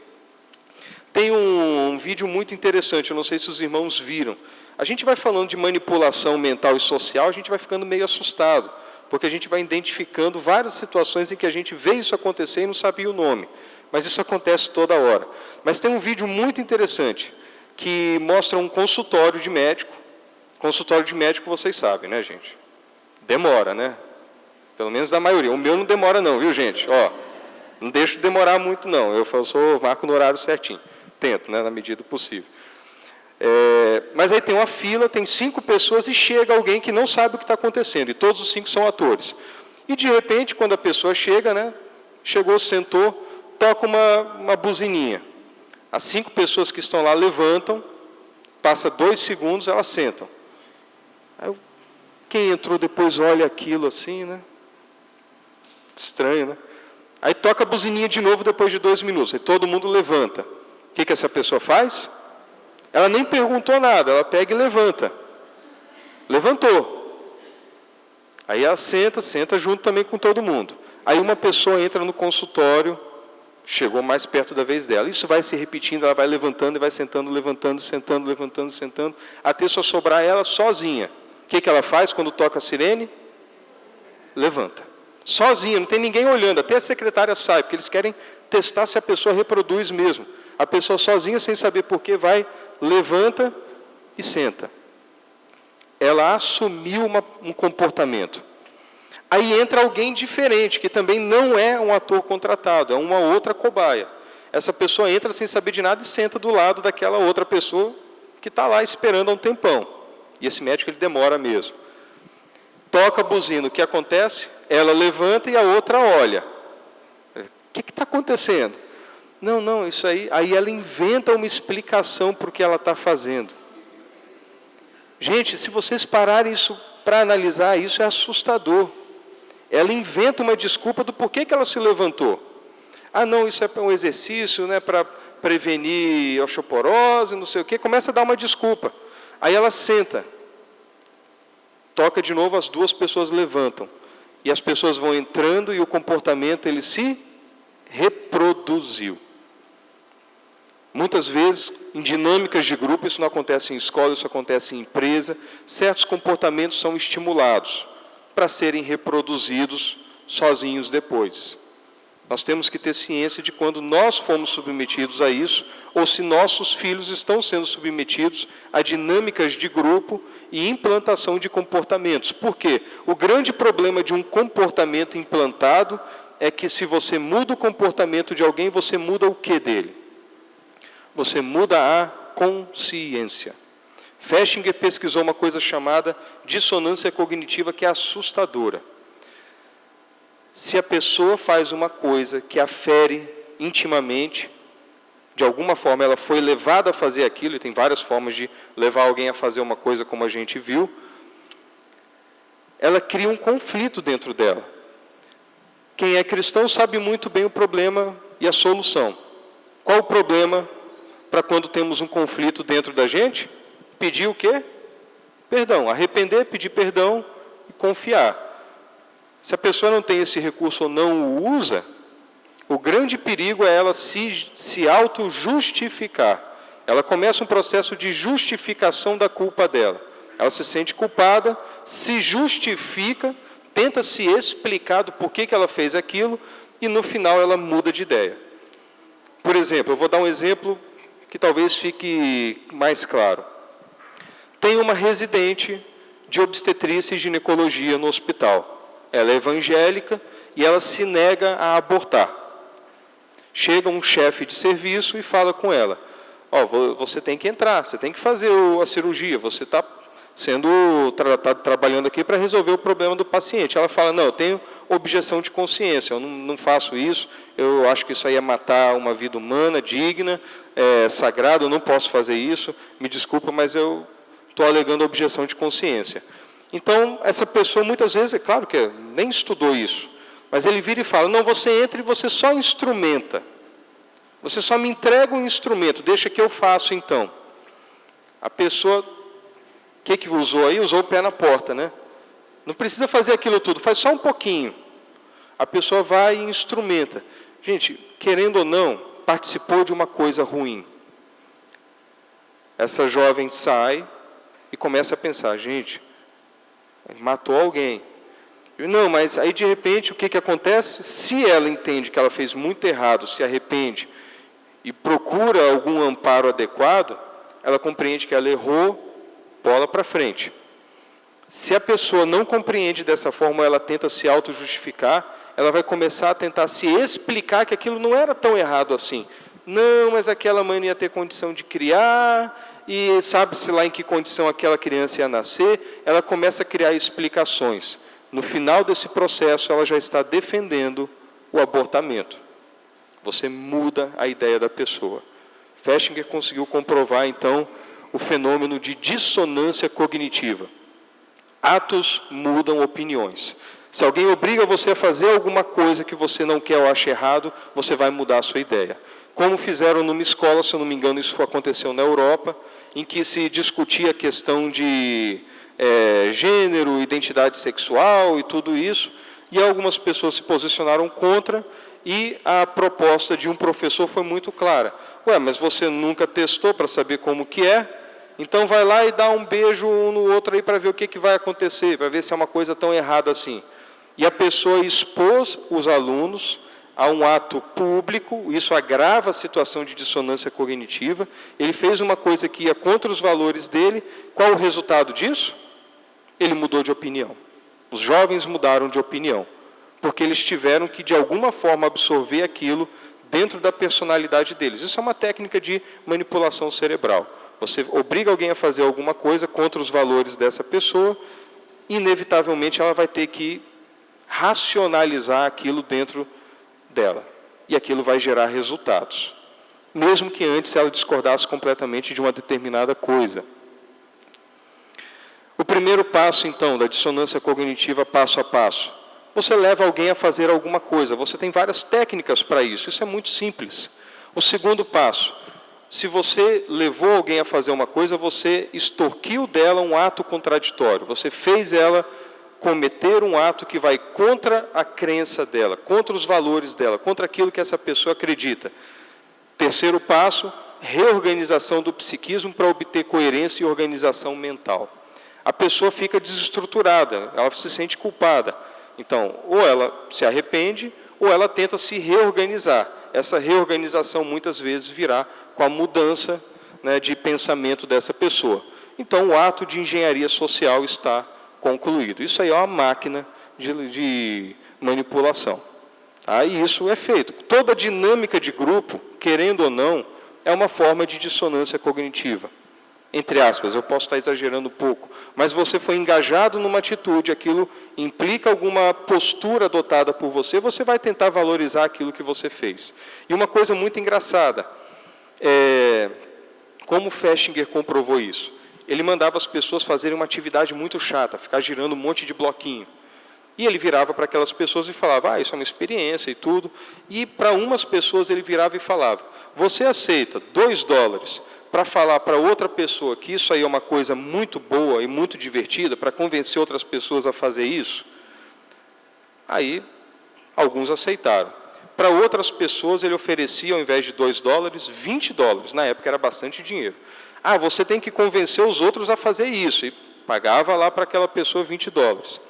Tem um vídeo muito interessante, eu não sei se os irmãos viram. A gente vai falando de manipulação mental e social, a gente vai ficando meio assustado, porque a gente vai identificando várias situações em que a gente vê isso acontecer e não sabia o nome. Mas isso acontece toda hora. Mas tem um vídeo muito interessante, que mostra um consultório de médico. Consultório de médico, vocês sabem, né, gente? Demora, né? Pelo menos da maioria. O meu não demora não, viu, gente? Não deixo demorar muito, não. Eu marco no horário certinho. Tento, né, na medida do possível. Mas aí tem uma fila, tem 5 pessoas e chega alguém que não sabe o que está acontecendo. E todos os 5 são atores. E, de repente, quando a pessoa chega, chegou, sentou, toca uma buzininha. As 5 pessoas que estão lá levantam, passa 2 segundos, elas sentam. Aí, quem entrou depois olha aquilo assim, né? Estranho, né? Aí toca a buzininha de novo depois de 2 minutos. Aí todo mundo levanta. O que essa pessoa faz? Ela nem perguntou nada, ela pega e levanta. Levantou. Aí ela senta junto também com todo mundo. Aí uma pessoa entra no consultório, chegou mais perto da vez dela. Isso vai se repetindo, ela vai levantando e vai sentando, levantando, sentando, levantando, sentando, até só sobrar ela sozinha. O que ela faz quando toca a sirene? Levanta. Sozinha, não tem ninguém olhando, até a secretária sai, porque eles querem testar se a pessoa reproduz mesmo. A pessoa sozinha, sem saber porquê, vai, levanta e senta. Ela assumiu um comportamento. Aí entra alguém diferente, que também não é um ator contratado, é uma outra cobaia. Essa pessoa entra sem saber de nada e senta do lado daquela outra pessoa que está lá esperando há um tempão. E esse médico, ele demora mesmo. Toca a buzina, o que acontece? Ela levanta e a outra olha. O que está acontecendo? Não, isso aí. Aí ela inventa uma explicação para o que ela está fazendo. Gente, se vocês pararem isso para analisar, isso é assustador. Ela inventa uma desculpa do porquê que ela se levantou. Não, isso é um exercício, né, para prevenir osteoporose, não sei o quê. Começa a dar uma desculpa. Aí ela senta. Toca de novo, as 2 pessoas levantam. E as pessoas vão entrando e o comportamento ele se reproduziu. Muitas vezes, em dinâmicas de grupo, isso não acontece em escola, isso acontece em empresa, certos comportamentos são estimulados para serem reproduzidos sozinhos depois. Nós temos que ter ciência de quando nós fomos submetidos a isso, ou se nossos filhos estão sendo submetidos a dinâmicas de grupo e implantação de comportamentos. Por quê? O grande problema de um comportamento implantado é que se você muda o comportamento de alguém, você muda o que dele? Você muda a consciência. Festinger pesquisou uma coisa chamada dissonância cognitiva, que é assustadora. Se a pessoa faz uma coisa que a fere intimamente, de alguma forma ela foi levada a fazer aquilo, e tem várias formas de levar alguém a fazer uma coisa como a gente viu, ela cria um conflito dentro dela. Quem é cristão sabe muito bem o problema e a solução. Qual o problema para quando temos um conflito dentro da gente? Pedir o quê? Perdão. Arrepender, pedir perdão e confiar. Se a pessoa não tem esse recurso ou não o usa, o grande perigo é ela se auto-justificar. Ela começa um processo de justificação da culpa dela. Ela se sente culpada, se justifica, tenta se explicar do porquê que ela fez aquilo e no final ela muda de ideia. Por exemplo, eu vou dar um exemplo que talvez fique mais claro. Tem uma residente de obstetrícia e ginecologia no hospital. Ela é evangélica e ela se nega a abortar. Chega um chefe de serviço e fala com ela: você tem que entrar, você tem que fazer a cirurgia, você está trabalhando aqui para resolver o problema do paciente. Ela fala: não, eu tenho objeção de consciência, eu não faço isso, eu acho que isso aí é matar uma vida humana, digna, sagrado, eu não posso fazer isso, me desculpa, mas eu estou alegando objeção de consciência. Então, essa pessoa, muitas vezes, é claro que nem estudou isso, mas ele vira e fala: não, você entra e você só instrumenta. Você só me entrega um instrumento, deixa que eu faço então. A pessoa, o que usou aí? Usou o pé na porta, né? Não precisa fazer aquilo tudo, faz só um pouquinho. A pessoa vai e instrumenta. Gente, querendo ou não, participou de uma coisa ruim. Essa jovem sai e começa a pensar: gente, matou alguém. Não, mas aí de repente o que acontece? Se ela entende que ela fez muito errado, se arrepende e procura algum amparo adequado, ela compreende que ela errou, bola para frente. Se a pessoa não compreende dessa forma, ela tenta se auto-justificar, ela vai começar a tentar se explicar que aquilo não era tão errado assim. Não, mas aquela mãe não ia ter condição de criar, e sabe-se lá em que condição aquela criança ia nascer, ela começa a criar explicações. No final desse processo, ela já está defendendo o abortamento. Você muda a ideia da pessoa. Festinger conseguiu comprovar, então, o fenômeno de dissonância cognitiva. Atos mudam opiniões. Se alguém obriga você a fazer alguma coisa que você não quer ou acha errado, você vai mudar a sua ideia. Como fizeram numa escola, se eu não me engano, isso aconteceu na Europa, em que se discutia a questão de gênero, identidade sexual e tudo isso, e algumas pessoas se posicionaram contra, e a proposta de um professor foi muito clara. Mas você nunca testou para saber como que é? Então vai lá e dá um beijo um no outro aí para ver o que vai acontecer, para ver se é uma coisa tão errada assim. E a pessoa expôs os alunos a um ato público, isso agrava a situação de dissonância cognitiva, ele fez uma coisa que ia contra os valores dele. Qual o resultado disso? Ele mudou de opinião. Os jovens mudaram de opinião, porque eles tiveram que, de alguma forma, absorver aquilo dentro da personalidade deles. Isso é uma técnica de manipulação cerebral. Você obriga alguém a fazer alguma coisa contra os valores dessa pessoa, e, inevitavelmente, ela vai ter que racionalizar aquilo dentro dela. E aquilo vai gerar resultados. Mesmo que antes ela discordasse completamente de uma determinada coisa. O primeiro passo, então, da dissonância cognitiva passo a passo. Você leva alguém a fazer alguma coisa. Você tem várias técnicas para isso. Isso é muito simples. O segundo passo. Se você levou alguém a fazer uma coisa, você extorquiu dela um ato contraditório. Você fez ela cometer um ato que vai contra a crença dela, contra os valores dela, contra aquilo que essa pessoa acredita. Terceiro passo, reorganização do psiquismo para obter coerência e organização mental. A pessoa fica desestruturada, ela se sente culpada. Então, ou ela se arrepende, ou ela tenta se reorganizar. Essa reorganização, muitas vezes, virá com a mudança, né, de pensamento dessa pessoa. Então, o ato de engenharia social está concluído. Isso aí é uma máquina de manipulação. E isso é feito. Toda dinâmica de grupo, querendo ou não, é uma forma de dissonância cognitiva. Entre aspas, eu posso estar exagerando um pouco, mas você foi engajado numa atitude, aquilo implica alguma postura adotada por você, você vai tentar valorizar aquilo que você fez. E uma coisa muito engraçada, como Festinger comprovou isso? Ele mandava as pessoas fazerem uma atividade muito chata, ficar girando um monte de bloquinho. E ele virava para aquelas pessoas e falava, isso é uma experiência e tudo. E para umas pessoas ele virava e falava, você aceita $2 para falar para outra pessoa que isso aí é uma coisa muito boa e muito divertida, para convencer outras pessoas a fazer isso? Aí, alguns aceitaram. Para outras pessoas, ele oferecia, ao invés de $2, $20. Na época era bastante dinheiro. Você tem que convencer os outros a fazer isso. E pagava lá para aquela pessoa $20.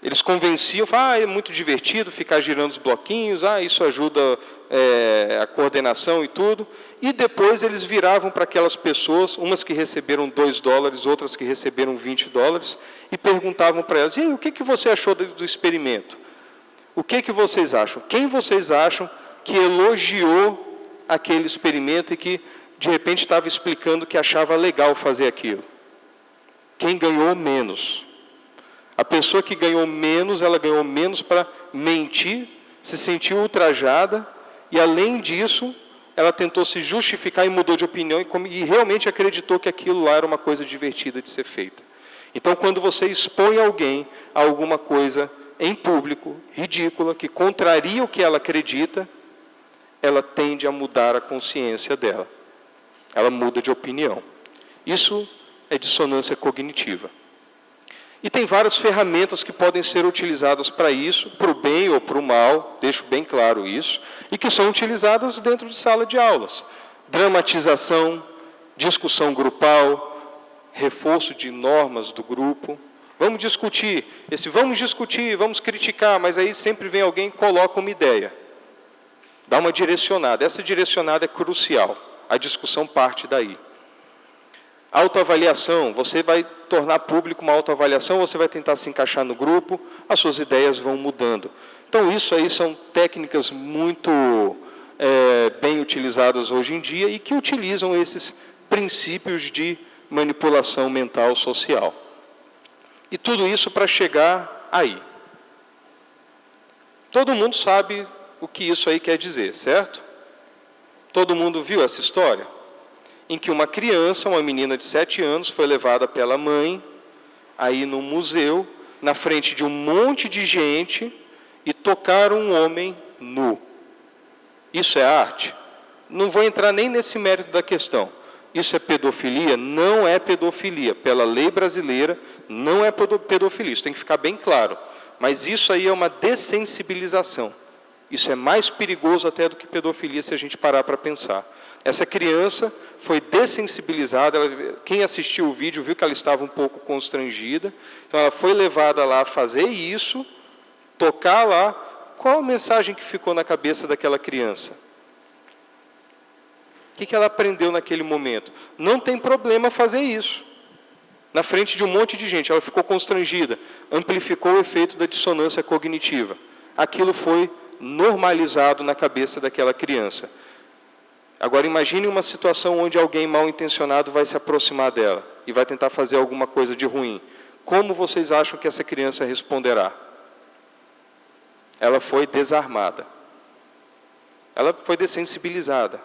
Eles convenciam, é muito divertido ficar girando os bloquinhos, isso ajuda a coordenação e tudo. E depois eles viravam para aquelas pessoas, umas que receberam $2, outras que receberam $20, e perguntavam para elas, e aí, o que você achou do experimento? O que vocês acham? Quem vocês acham que elogiou aquele experimento e que, de repente, estava explicando que achava legal fazer aquilo? Quem ganhou menos? A pessoa que ganhou menos, ela ganhou menos para mentir, se sentiu ultrajada, e além disso, ela tentou se justificar e mudou de opinião e realmente acreditou que aquilo lá era uma coisa divertida de ser feita. Então, quando você expõe alguém a alguma coisa em público, ridícula, que contraria o que ela acredita, ela tende a mudar a consciência dela. Ela muda de opinião. Isso é dissonância cognitiva. E tem várias ferramentas que podem ser utilizadas para isso, para o bem ou para o mal, deixo bem claro isso, e que são utilizadas dentro de sala de aulas. Dramatização, discussão grupal, reforço de normas do grupo. Vamos discutir, vamos criticar, mas aí sempre vem alguém e coloca uma ideia. Dá uma direcionada, essa direcionada é crucial, a discussão parte daí. Autoavaliação, você vai tornar público uma autoavaliação, você vai tentar se encaixar no grupo, as suas ideias vão mudando. Então, isso aí são técnicas muito bem utilizadas hoje em dia e que utilizam esses princípios de manipulação mental social. E tudo isso para chegar aí. Todo mundo sabe o que isso aí quer dizer, certo? Todo mundo viu essa história? Em que uma criança, uma menina de 7 anos, foi levada pela mãe, aí no museu, na frente de um monte de gente, e tocaram um homem nu. Isso é arte? Não vou entrar nem nesse mérito da questão. Isso é pedofilia? Não é pedofilia. Pela lei brasileira, não é pedofilia. Isso tem que ficar bem claro. Mas isso aí é uma dessensibilização. Isso é mais perigoso até do que pedofilia, se a gente parar para pensar. Essa criança foi dessensibilizada, quem assistiu o vídeo viu que ela estava um pouco constrangida, então ela foi levada lá a fazer isso, tocar lá. Qual a mensagem que ficou na cabeça daquela criança? O que ela aprendeu naquele momento? Não tem problema fazer isso. Na frente de um monte de gente, ela ficou constrangida, amplificou o efeito da dissonância cognitiva. Aquilo foi normalizado na cabeça daquela criança. Agora imagine uma situação onde alguém mal intencionado vai se aproximar dela e vai tentar fazer alguma coisa de ruim. Como vocês acham que essa criança responderá? Ela foi desarmada. Ela foi dessensibilizada.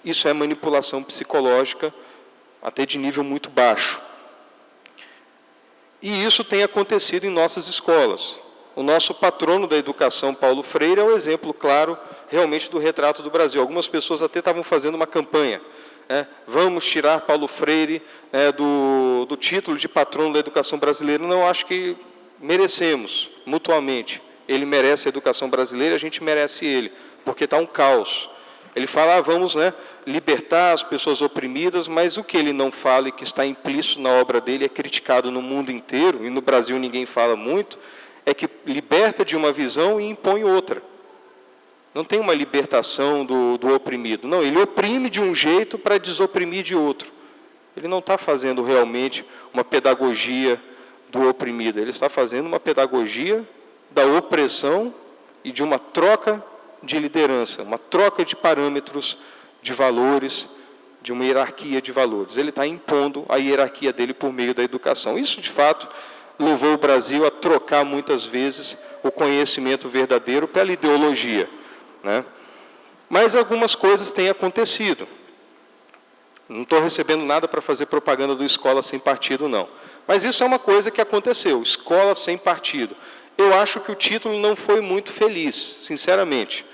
Isso é manipulação psicológica, até de nível muito baixo. E isso tem acontecido em nossas escolas. O nosso patrono da educação, Paulo Freire, é o exemplo claro, realmente, do retrato do Brasil. Algumas pessoas até estavam fazendo uma campanha. Vamos tirar Paulo Freire do título de patrono da educação brasileira. Não, acho que merecemos, mutuamente. Ele merece a educação brasileira, a gente merece ele, porque está um caos. Ele fala, vamos, libertar as pessoas oprimidas, mas o que ele não fala e que está implícito na obra dele, é criticado no mundo inteiro, e no Brasil ninguém fala muito, é que liberta de uma visão e impõe outra. Não tem uma libertação do oprimido. Não, ele oprime de um jeito para desoprimir de outro. Ele não está fazendo realmente uma pedagogia do oprimido. Ele está fazendo uma pedagogia da opressão e de uma troca de liderança, uma troca de parâmetros, de valores, de uma hierarquia de valores. Ele está impondo a hierarquia dele por meio da educação. Isso, de fato, levou o Brasil a trocar muitas vezes o conhecimento verdadeiro pela ideologia. Mas algumas coisas têm acontecido. Não estou recebendo nada para fazer propaganda do Escola Sem Partido, não. Mas isso é uma coisa que aconteceu, Escola Sem Partido. Eu acho que o título não foi muito feliz, sinceramente.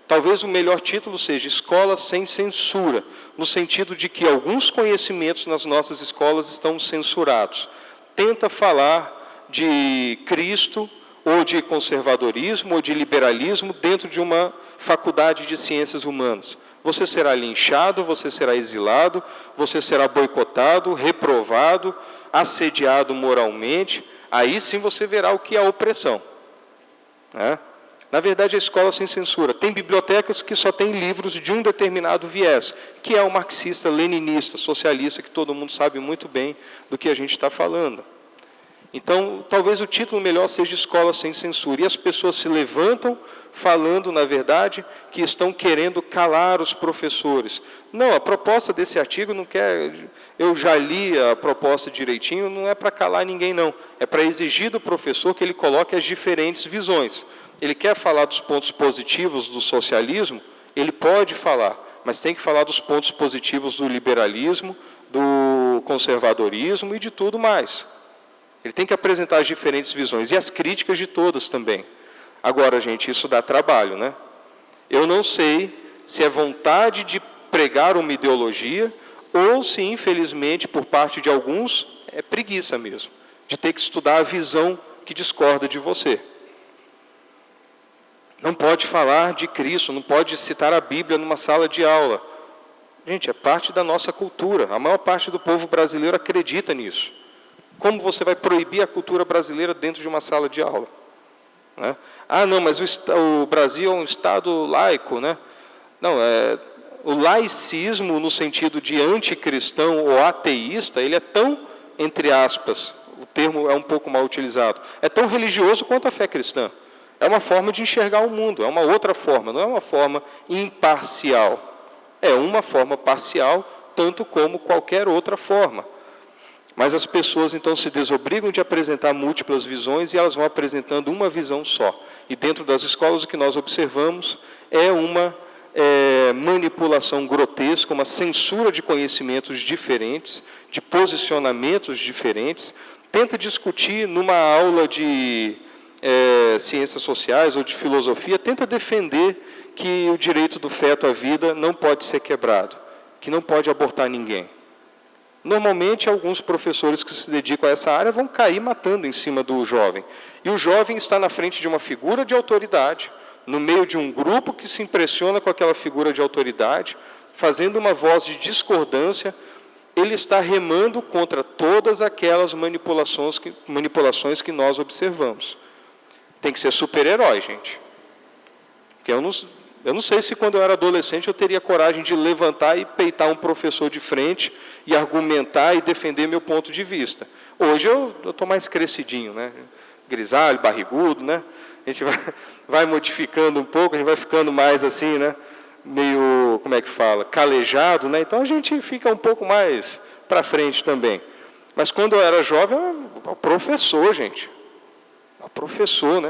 Talvez o melhor título seja Escola Sem Censura, no sentido de que alguns conhecimentos nas nossas escolas estão censurados. Tenta falar de Cristo, ou de conservadorismo, ou de liberalismo, dentro de uma faculdade de ciências humanas. Você será linchado, você será exilado, você será boicotado, reprovado, assediado moralmente. Aí sim você verá o que é a opressão. Na verdade, a escola sem censura. Tem bibliotecas que só têm livros de um determinado viés, que é o marxista, leninista, socialista, que todo mundo sabe muito bem do que a gente está falando. Então, talvez o título melhor seja Escola Sem Censura. E as pessoas se levantam falando, na verdade, que estão querendo calar os professores. Não, a proposta desse artigo não quer... Eu já li a proposta direitinho, não é para calar ninguém, não. É para exigir do professor que ele coloque as diferentes visões. Ele quer falar dos pontos positivos do socialismo, ele pode falar, mas tem que falar dos pontos positivos do liberalismo, do conservadorismo e de tudo mais. Ele tem que apresentar as diferentes visões e as críticas de todas também. Agora, gente, isso dá trabalho, Eu não sei se é vontade de pregar uma ideologia ou se, infelizmente, por parte de alguns, é preguiça mesmo, de ter que estudar a visão que discorda de você. Não pode falar de Cristo, não pode citar a Bíblia numa sala de aula. Gente, é parte da nossa cultura. A maior parte do povo brasileiro acredita nisso. Como você vai proibir a cultura brasileira dentro de uma sala de aula? Não, mas o Brasil é um Estado laico, Não, o laicismo, no sentido de anticristão ou ateísta, ele é tão, entre aspas, o termo é um pouco mal utilizado, é tão religioso quanto a fé cristã. É uma forma de enxergar o mundo, é uma outra forma, não é uma forma imparcial. É uma forma parcial, tanto como qualquer outra forma. Mas as pessoas, então, se desobrigam de apresentar múltiplas visões e elas vão apresentando uma visão só. E dentro das escolas, o que nós observamos é uma manipulação grotesca, uma censura de conhecimentos diferentes, de posicionamentos diferentes. Tenta discutir numa aula de ciências sociais ou de filosofia, tenta defender que o direito do feto à vida não pode ser quebrado, que não pode abortar ninguém. Normalmente, alguns professores que se dedicam a essa área vão cair matando em cima do jovem. E o jovem está na frente de uma figura de autoridade, no meio de um grupo que se impressiona com aquela figura de autoridade, fazendo uma voz de discordância, ele está remando contra todas aquelas manipulações que nós observamos. Tem que ser super-herói, gente. Porque eu não sei se quando eu era adolescente eu teria coragem de levantar e peitar um professor de frente e argumentar e defender meu ponto de vista. Hoje eu estou mais crescidinho, grisalho, barrigudo, A gente vai modificando um pouco, a gente vai ficando mais assim, meio, como é que fala, calejado, Então a gente fica um pouco mais para frente também. Mas quando eu era jovem, o professor, gente. O professor,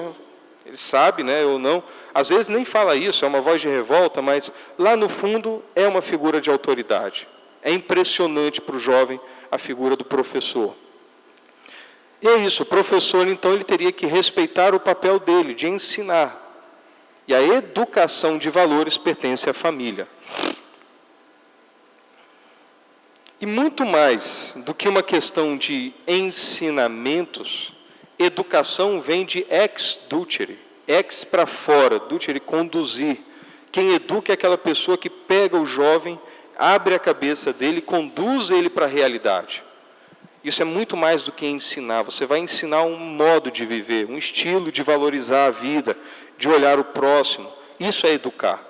Ele sabe, ou não. Às vezes nem fala isso, é uma voz de revolta, mas lá no fundo é uma figura de autoridade. É impressionante para o jovem a figura do professor. E é isso, o professor, então, ele teria que respeitar o papel dele, de ensinar. E a educação de valores pertence à família. E muito mais do que uma questão de ensinamentos, educação vem de ex ducere, ex para fora, ducere, conduzir. Quem educa é aquela pessoa que pega o jovem, abre a cabeça dele e conduz ele para a realidade. Isso é muito mais do que ensinar. Você vai ensinar um modo de viver, um estilo de valorizar a vida, de olhar o próximo. Isso é educar.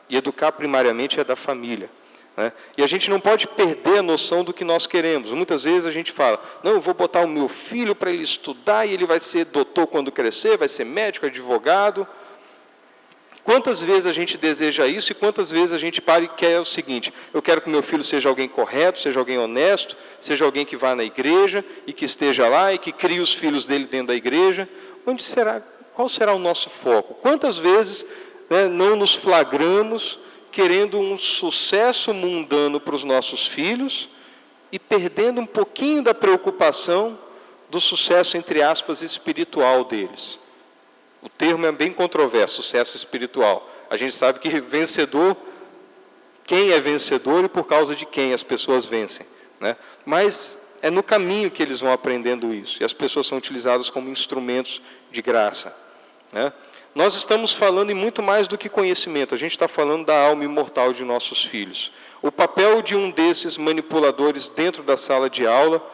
E educar primariamente é da família, né? E a gente não pode perder a noção do que nós queremos. Muitas vezes a gente fala, não, eu vou botar o meu filho para ele estudar e ele vai ser doutor quando crescer, vai ser médico, advogado. Quantas vezes a gente deseja isso e quantas vezes a gente para e quer o seguinte, eu quero que meu filho seja alguém correto, seja alguém honesto, seja alguém que vá na igreja e que esteja lá e que crie os filhos dele dentro da igreja. Qual será o nosso foco? Quantas vezes, né, não nos flagramos querendo um sucesso mundano para os nossos filhos e perdendo um pouquinho da preocupação do sucesso, entre aspas, espiritual deles? O termo é bem controverso, sucesso espiritual. A gente sabe que vencedor, quem é vencedor e por causa de quem as pessoas vencem, né? Mas é no caminho que eles vão aprendendo isso. E as pessoas são utilizadas como instrumentos de graça, né? Nós estamos falando em muito mais do que conhecimento. A gente está falando da alma imortal de nossos filhos. O papel de um desses manipuladores dentro da sala de aula,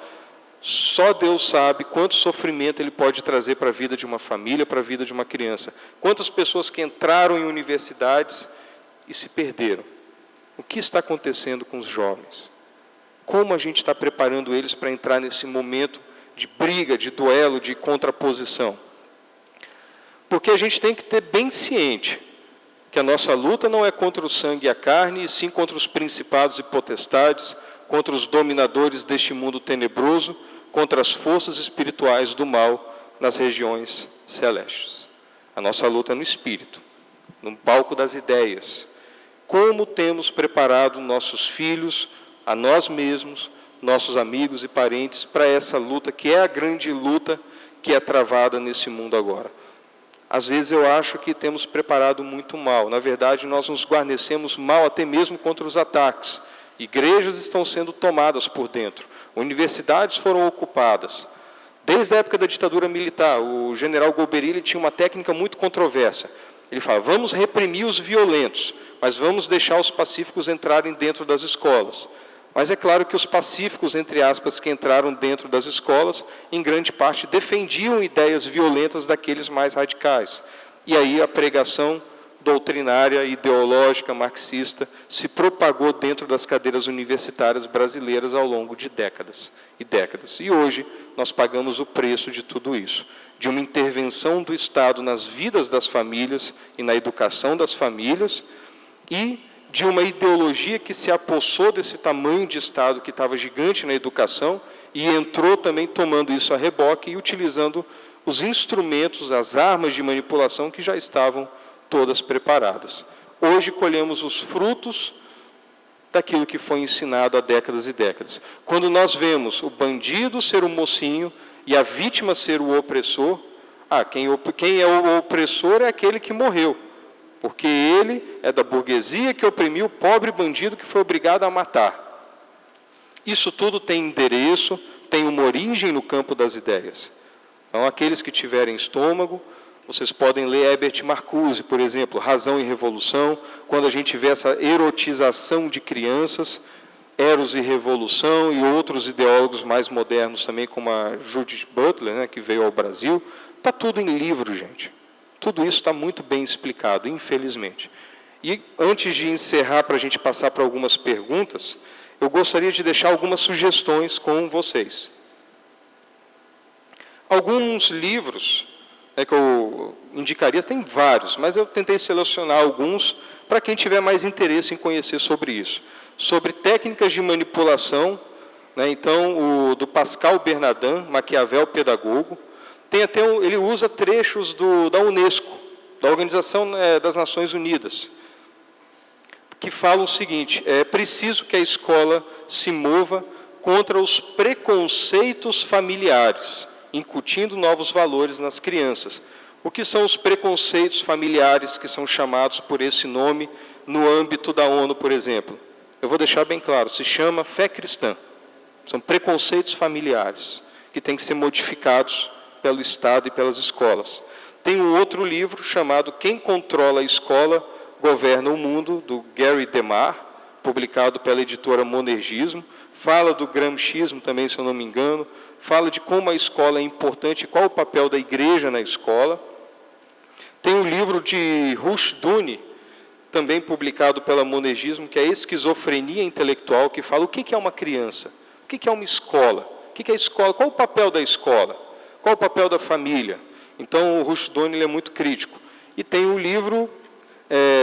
só Deus sabe quanto sofrimento ele pode trazer para a vida de uma família, para a vida de uma criança. Quantas pessoas que entraram em universidades e se perderam. O que está acontecendo com os jovens? Como a gente está preparando eles para entrar nesse momento de briga, de duelo, de contraposição? Porque a gente tem que ter bem ciente que a nossa luta não é contra o sangue e a carne, e sim contra os principados e potestades, contra os dominadores deste mundo tenebroso, contra as forças espirituais do mal nas regiões celestes. A nossa luta é no espírito, no palco das ideias. Como temos preparado nossos filhos, a nós mesmos, nossos amigos e parentes, para essa luta, que é a grande luta que é travada nesse mundo agora? Às vezes eu acho que temos preparado muito mal. Na verdade, nós nos guarnecemos mal até mesmo contra os ataques. Igrejas estão sendo tomadas por dentro. Universidades foram ocupadas. Desde a época da ditadura militar, o general Golbery tinha uma técnica muito controversa. Ele fala, vamos reprimir os violentos, mas vamos deixar os pacíficos entrarem dentro das escolas. Mas é claro que os pacíficos, entre aspas, que entraram dentro das escolas, em grande parte defendiam ideias violentas daqueles mais radicais. E aí a pregação doutrinária, ideológica, marxista, se propagou dentro das cadeiras universitárias brasileiras ao longo de décadas e décadas. E hoje nós pagamos o preço de tudo isso, de uma intervenção do Estado nas vidas das famílias e na educação das famílias, e de uma ideologia que se apossou desse tamanho de Estado que estava gigante na educação e entrou também tomando isso a reboque e utilizando os instrumentos, as armas de manipulação que já estavam todas preparadas. Hoje colhemos os frutos daquilo que foi ensinado há décadas e décadas. Quando nós vemos o bandido ser o mocinho e a vítima ser o opressor, quem é o opressor é aquele que morreu, porque ele é da burguesia que oprimiu o pobre bandido que foi obrigado a matar. Isso tudo tem endereço, tem uma origem no campo das ideias. Então, aqueles que tiverem estômago, vocês podem ler Herbert Marcuse, por exemplo, Razão e Revolução, quando a gente vê essa erotização de crianças, Eros e Revolução, e outros ideólogos mais modernos também, como a Judith Butler, né, que veio ao Brasil. Está tudo em livro, gente. Tudo isso está muito bem explicado, infelizmente. E antes de encerrar, para a gente passar para algumas perguntas, eu gostaria de deixar algumas sugestões com vocês. Alguns livros que eu indicaria, tem vários, mas eu tentei selecionar alguns para quem tiver mais interesse em conhecer sobre isso. Sobre técnicas de manipulação, né, então, o do Pascal Bernardin, Maquiavel Pedagogo. Tem até ele usa trechos da Unesco, da Organização das Nações Unidas, que falam o seguinte: é preciso que a escola se mova contra os preconceitos familiares, incutindo novos valores nas crianças. O que são os preconceitos familiares que são chamados por esse nome no âmbito da ONU, por exemplo? Eu vou deixar bem claro, se chama fé cristã. São preconceitos familiares que têm que ser modificados pelo Estado e pelas escolas. Tem um outro livro chamado Quem Controla a Escola Governa o Mundo, do Gary DeMar, publicado pela editora Monergismo. Fala do gramscismo também, se eu não me engano. Fala de como a escola é importante e qual o papel da igreja na escola. Tem um livro de Rushduni, também publicado pela Monergismo, que é Esquizofrenia Intelectual, que fala o que é uma criança, o que é uma escola, o que é a escola, qual o papel da escola, qual o papel da família. Então, o Rushduni é muito crítico. E tem um livro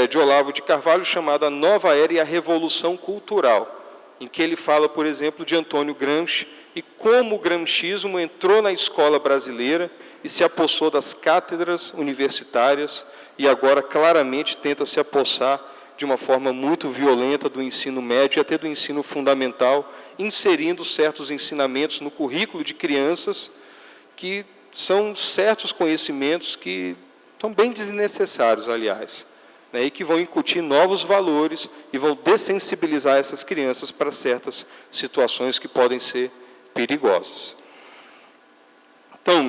de Olavo de Carvalho chamado A Nova Era e a Revolução Cultural, em que ele fala, por exemplo, de Antônio Gramsci e como o gramscismo entrou na escola brasileira e se apossou das cátedras universitárias e agora claramente tenta se apossar de uma forma muito violenta do ensino médio e até do ensino fundamental, inserindo certos ensinamentos no currículo de crianças que são certos conhecimentos que são bem desnecessários, aliás, né, e que vão incutir novos valores e vão dessensibilizar essas crianças para certas situações que podem ser perigosas. Então,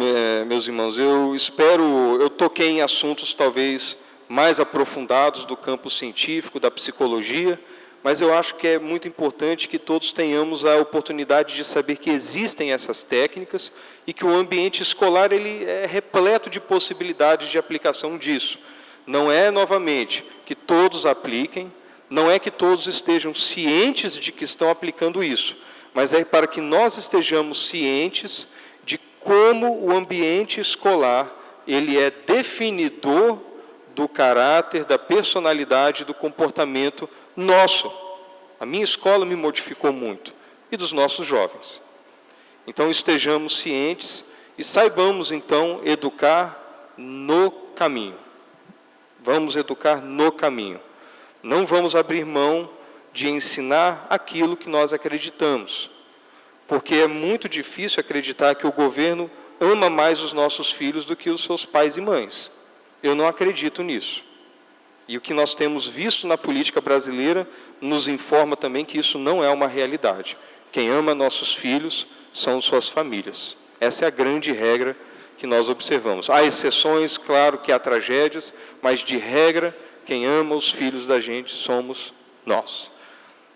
meus irmãos, eu toquei em assuntos talvez mais aprofundados do campo científico, da psicologia, mas eu acho que é muito importante que todos tenhamos a oportunidade de saber que existem essas técnicas e que o ambiente escolar ele é repleto de possibilidades de aplicação disso. Não é, novamente, que todos apliquem, não é que todos estejam cientes de que estão aplicando isso, mas é para que nós estejamos cientes de como o ambiente escolar ele é definidor do caráter, da personalidade, do comportamento nosso. A minha escola me modificou muito, e dos nossos jovens. Então, estejamos cientes e saibamos, então, educar no caminho. Vamos educar no caminho. Não vamos abrir mão de ensinar aquilo que nós acreditamos, porque é muito difícil acreditar que o governo ama mais os nossos filhos do que os seus pais e mães. Eu não acredito nisso. E o que nós temos visto na política brasileira nos informa também que isso não é uma realidade. Quem ama nossos filhos são suas famílias. Essa é a grande regra que nós observamos. Há exceções, claro que há tragédias, mas de regra, quem ama os filhos da gente somos nós.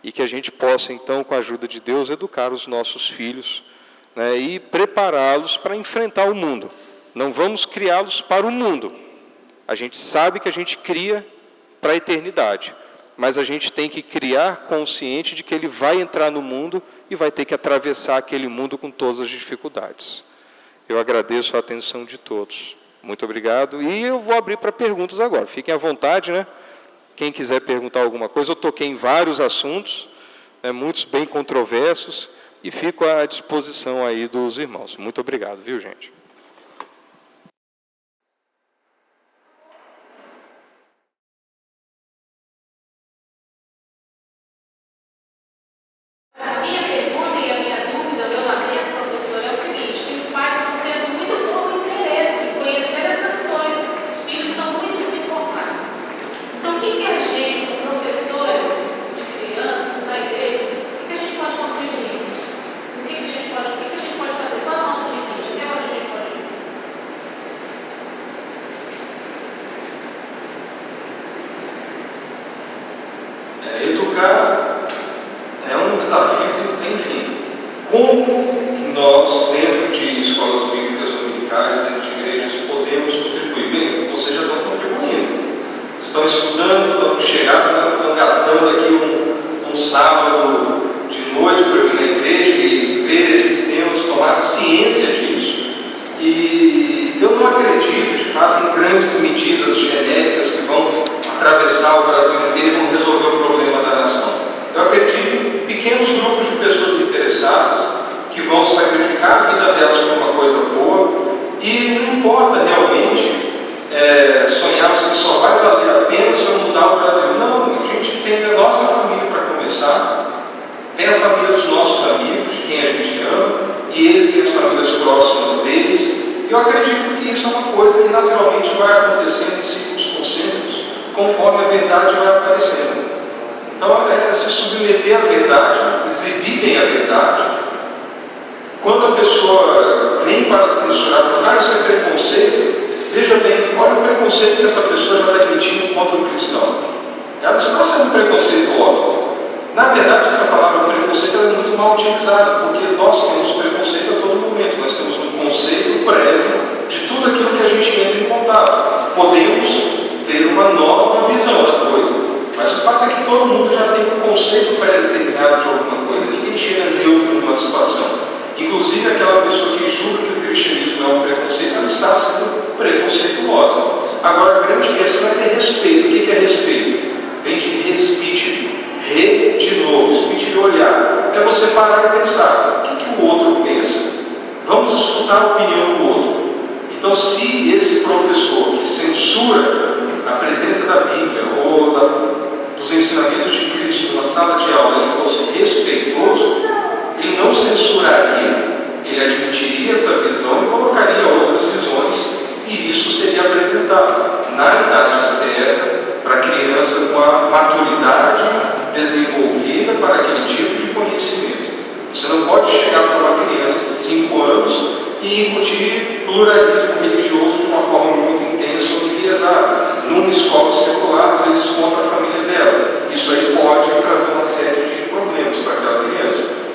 E que a gente possa, então, com a ajuda de Deus, educar os nossos filhos, né, e prepará-los para enfrentar o mundo. Não vamos criá-los para o mundo. A gente sabe que a gente cria para a eternidade, mas a gente tem que criar consciente de que ele vai entrar no mundo e vai ter que atravessar aquele mundo com todas as dificuldades. Eu agradeço a atenção de todos. Muito obrigado. E eu vou abrir para perguntas agora. Fiquem à vontade, né? Quem quiser perguntar alguma coisa, eu toquei em vários assuntos, né, muitos bem controversos, e fico à disposição aí dos irmãos. Muito obrigado, viu, gente? Educar é um desafio que não tem fim. Como nós, dentro de escolas bíblicas dominicais, dentro de igrejas, podemos contribuir? Bem, vocês já estão contribuindo. Estão estudando, estão chegando, estão gastando aqui um sábado de noite para vir na igreja e ver esses temas, tomar ciência disso. E eu não acredito, de fato, em grandes medidas genéricas que vão atravessar o Brasil inteiro e vão resolver o problema da nação. Eu acredito em pequenos grupos de pessoas interessadas que vão sacrificar a vida delas por uma coisa boa, e não importa realmente sonharmos que só vai valer a pena se eu mudar o Brasil. Não, a gente tem a nossa família para começar, tem a família dos nossos amigos, de quem a gente ama, e eles têm as famílias próximas deles. E eu acredito que isso é uma coisa que naturalmente vai acontecendo em ciclos concêntricos, conforme a verdade vai aparecendo. Então, é se submeter à verdade, exibir bem a verdade, Quando a pessoa vem para censurar, fala, isso é preconceito, veja bem, olha o preconceito que essa pessoa já está emitindo contra o cristão. Ela está sendo preconceituosa. Na verdade, essa palavra preconceito é muito mal utilizada, porque nós temos preconceito a todo momento. Nós temos um conceito prévio de tudo aquilo que a gente entra em contato. Podemos ter uma nova visão da coisa, mas o fato é que todo mundo já tem um conceito pré-determinado de alguma coisa. Ninguém chega neutro numa situação. Inclusive, aquela pessoa que julga que o cristianismo é um preconceito, ela está sendo preconceituosa. Agora, a grande questão é ter respeito. O que é respeito? Vem de respite. Re de novo, speech de olhar. É você parar e pensar. O que o outro pensa? Vamos escutar a opinião do outro. Então, se esse professor que censura a presença da Bíblia ou dos ensinamentos de Cristo numa sala de aula, ele fosse respeitoso, ele não censuraria, ele admitiria essa visão e colocaria outras visões, e isso seria apresentado na idade certa, para a criança com a maturidade desenvolvida para aquele tipo de conhecimento. Você não pode chegar para uma criança de 5 anos e incutir pluralismo religioso de uma forma muito intensa ou enviesada, numa escola secular, às vezes contra a família dela. Isso aí pode trazer uma série de problemas para aquela criança.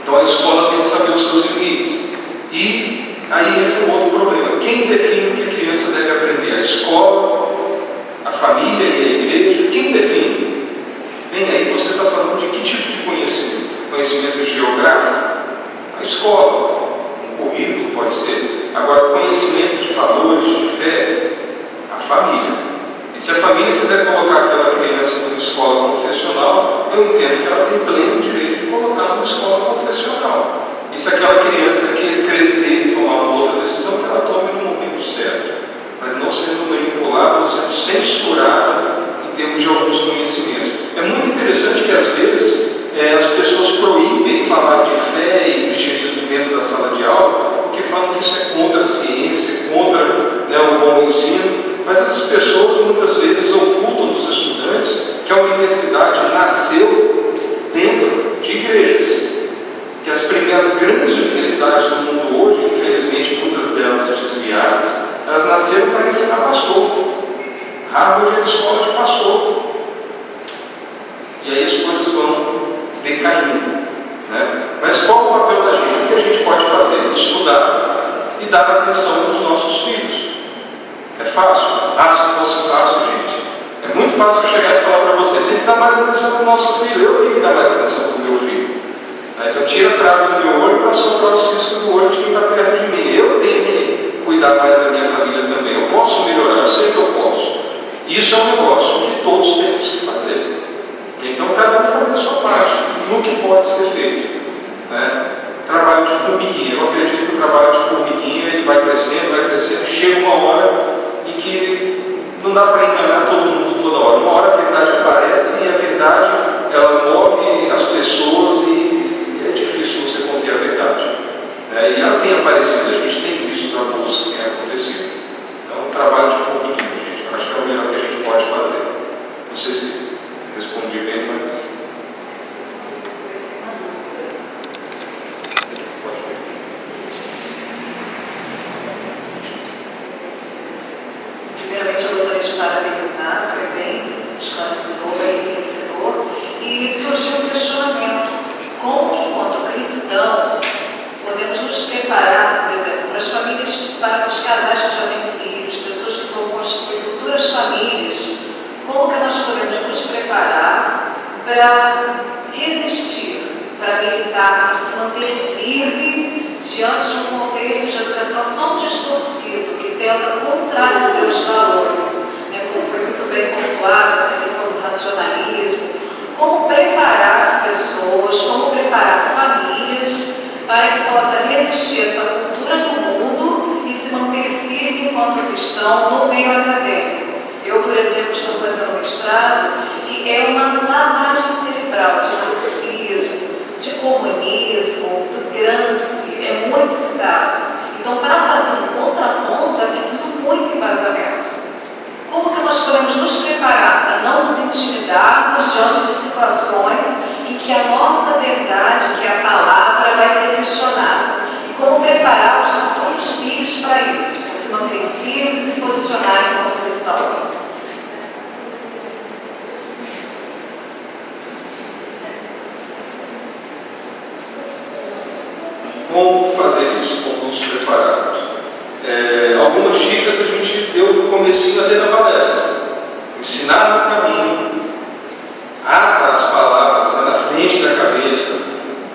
Então a escola tem que saber os seus limites. E aí entra um outro problema. Quem define o que a criança deve aprender? A escola, a família e a igreja? Quem define? Bem, aí você está falando de que tipo de conhecimento? Conhecimento geográfico? A escola, um currículo pode ser. Agora, conhecimento de valores, de fé? A família. E se a família quiser colocar aquela criança numa escola confessional, eu entendo que ela tem pleno direito de colocar numa escola confessional. E se aquela criança quer crescer e tomar uma outra decisão, que ela tome no momento certo, mas não sendo manipulada ou sendo censurada em termos de alguns conhecimentos. É muito interessante que às vezes as pessoas proíbem falar de fé e cristianismo dentro da sala de aula, porque falam que isso é contra a ciência, contra o bom ensino, mas essas pessoas muitas vezes ocultam dos estudantes que a universidade nasceu dentro de igrejas, que as grandes universidades do mundo hoje, infelizmente muitas delas desviadas, elas nasceram para ensinar pastor. Harvard é a escola de pastor. E aí as coisas vão decaindo. Né? Mas qual o papel da gente? O que a gente pode fazer? Estudar e dar atenção para os nossos filhos. É fácil? Se fosse fácil, gente. É muito fácil chegar e falar para vocês: tem que dar mais atenção para o nosso filho. Eu tenho que dar mais atenção para o meu filho. Então tira a trave do meu olho para soprar o cisco do olho de quem está perto de mim. Eu tenho que cuidar mais da minha família também. Eu posso melhorar, eu sei que eu posso. Isso é um negócio que todos temos que fazer. Então cada um faz a sua parte no que pode ser feito. Né? Trabalho de formiguinha. Eu acredito que o trabalho de formiguinha ele vai crescendo, chega uma hora em que não dá para enganar todo mundo toda hora. Uma hora a verdade aparece e a verdade ela move as pessoas e é difícil você conter a verdade. E ela tem aparecido, a gente tem visto os abusos que têm acontecido. Então, trabalho de formiguinha, gente. Eu acho que é o melhor que a gente pode fazer. Não sei se respondi bem, mas... Primeiramente, eu gostaria de parabenizar, foi bem esclarecedor, bem enriquecedor, e surgiu um questionamento: como que, enquanto cristãos, podemos nos preparar, por exemplo, para as famílias, para os casais que já têm filhos, pessoas que vão constituir futuras famílias, como que nós podemos nos preparar para resistir, para militar, para se manter firme diante de um contexto de educação tão distorcido, que tenta contradizer os valores, como foi muito bem pontuado essa questão do racionalismo. Como preparar pessoas, como preparar famílias para que possa resistir essa cultura do mundo e se manter firme enquanto cristão no meio acadêmico. Eu, por exemplo, estou fazendo mestrado e é uma lavagem cerebral de marxismo, de comunismo, do Gramsci, é muito citado. Então, para fazer um contraponto, é preciso muito embasamento. Como que nós podemos nos preparar para não nos intimidarmos diante de situações em que a nossa verdade, que a palavra, vai ser questionada. Como preparar os futuros filhos para isso, para se manterem firmes e se posicionarem como cristãos. Como fazer isso? Como nos prepararmos? Algumas dicas a gente deu no comecinho até da palestra. Ensinar o caminho, ata as palavras na frente da cabeça,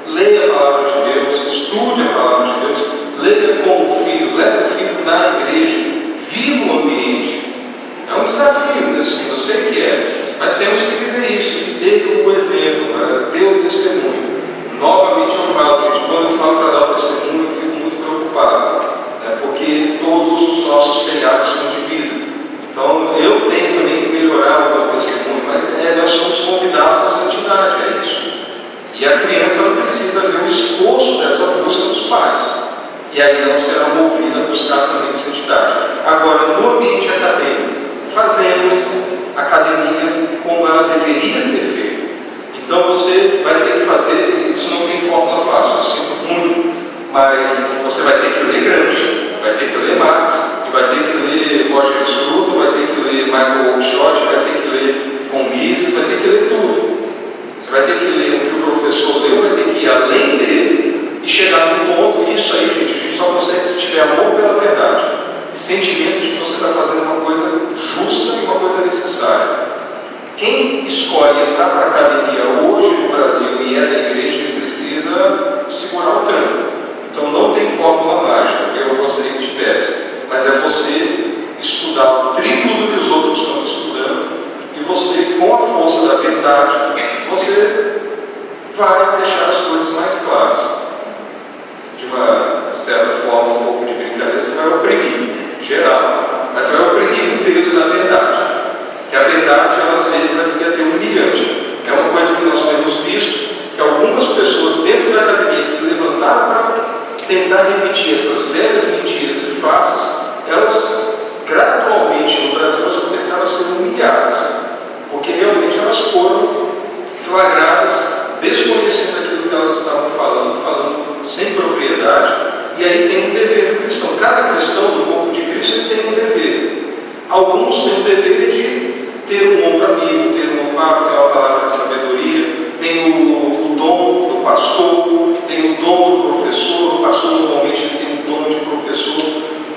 leia a palavra de Deus, estude a palavra de Deus, leia como filho, leve o filho na igreja, viva o ambiente. É um desafio, assim, eu sei que é, mas temos que viver isso, dê o exemplo, dê o testemunho. Novamente eu falo, gente, quando eu falo para dar o testemunho, eu fico muito preocupado, porque todos os nossos telhados são de vida. Então eu tenho também que melhorar o meu testemunho, mas nós somos convidados à santidade, é isso. E a criança não precisa ver o esforço dessa busca dos pais. E aí ela será movida a buscar também santidade. Agora, no ambiente acadêmico, fazendo academia como ela deveria ser feita. Então você vai ter que fazer, isso não tem fórmula fácil, eu sinto muito, mas você vai ter que ler Gramsci, vai ter que ler Marx, e vai ter que ler Roger Scruton, vai ter que ler Michael Oakeshott, vai ter que ler von Mises, vai ter que ler tudo. Você vai ter que ler o que o professor leu, vai ter que ir além dele e chegar num ponto, isso aí, gente, a gente só consegue se tiver amor pela verdade e sentimento de que você está fazendo uma coisa justa e uma coisa necessária. Quem escolhe entrar para a academia hoje no Brasil e é da igreja, ele precisa segurar o tranco. Então não tem fórmula mágica, eu gostaria que tivesse, mas é você estudar o triplo do que os outros estão estudando e você, com a força da verdade, você vai deixar as coisas mais claras. De uma certa forma, um pouco de brincadeira, você vai oprimir, geral, mas você vai oprimir o peso da verdade. Que a verdade, ela, às vezes, vai ser até humilhante. É uma coisa que nós temos visto, que algumas pessoas dentro da academia que se levantaram para tentar repetir essas velhas mentiras e farsas, elas, gradualmente, no Brasil, elas começaram a ser humilhadas. Porque realmente elas foram flagradas, desconhecendo aquilo que elas estavam falando sem propriedade, e aí tem um dever do cristão. Cada cristão do corpo de Cristo ele tem um dever. Alguns têm o dever de ter um ombro amigo, ter um ombro, ter uma palavra de sabedoria, tem o dom do pastor, tem o dom do professor. O pastor normalmente ele tem um dom de professor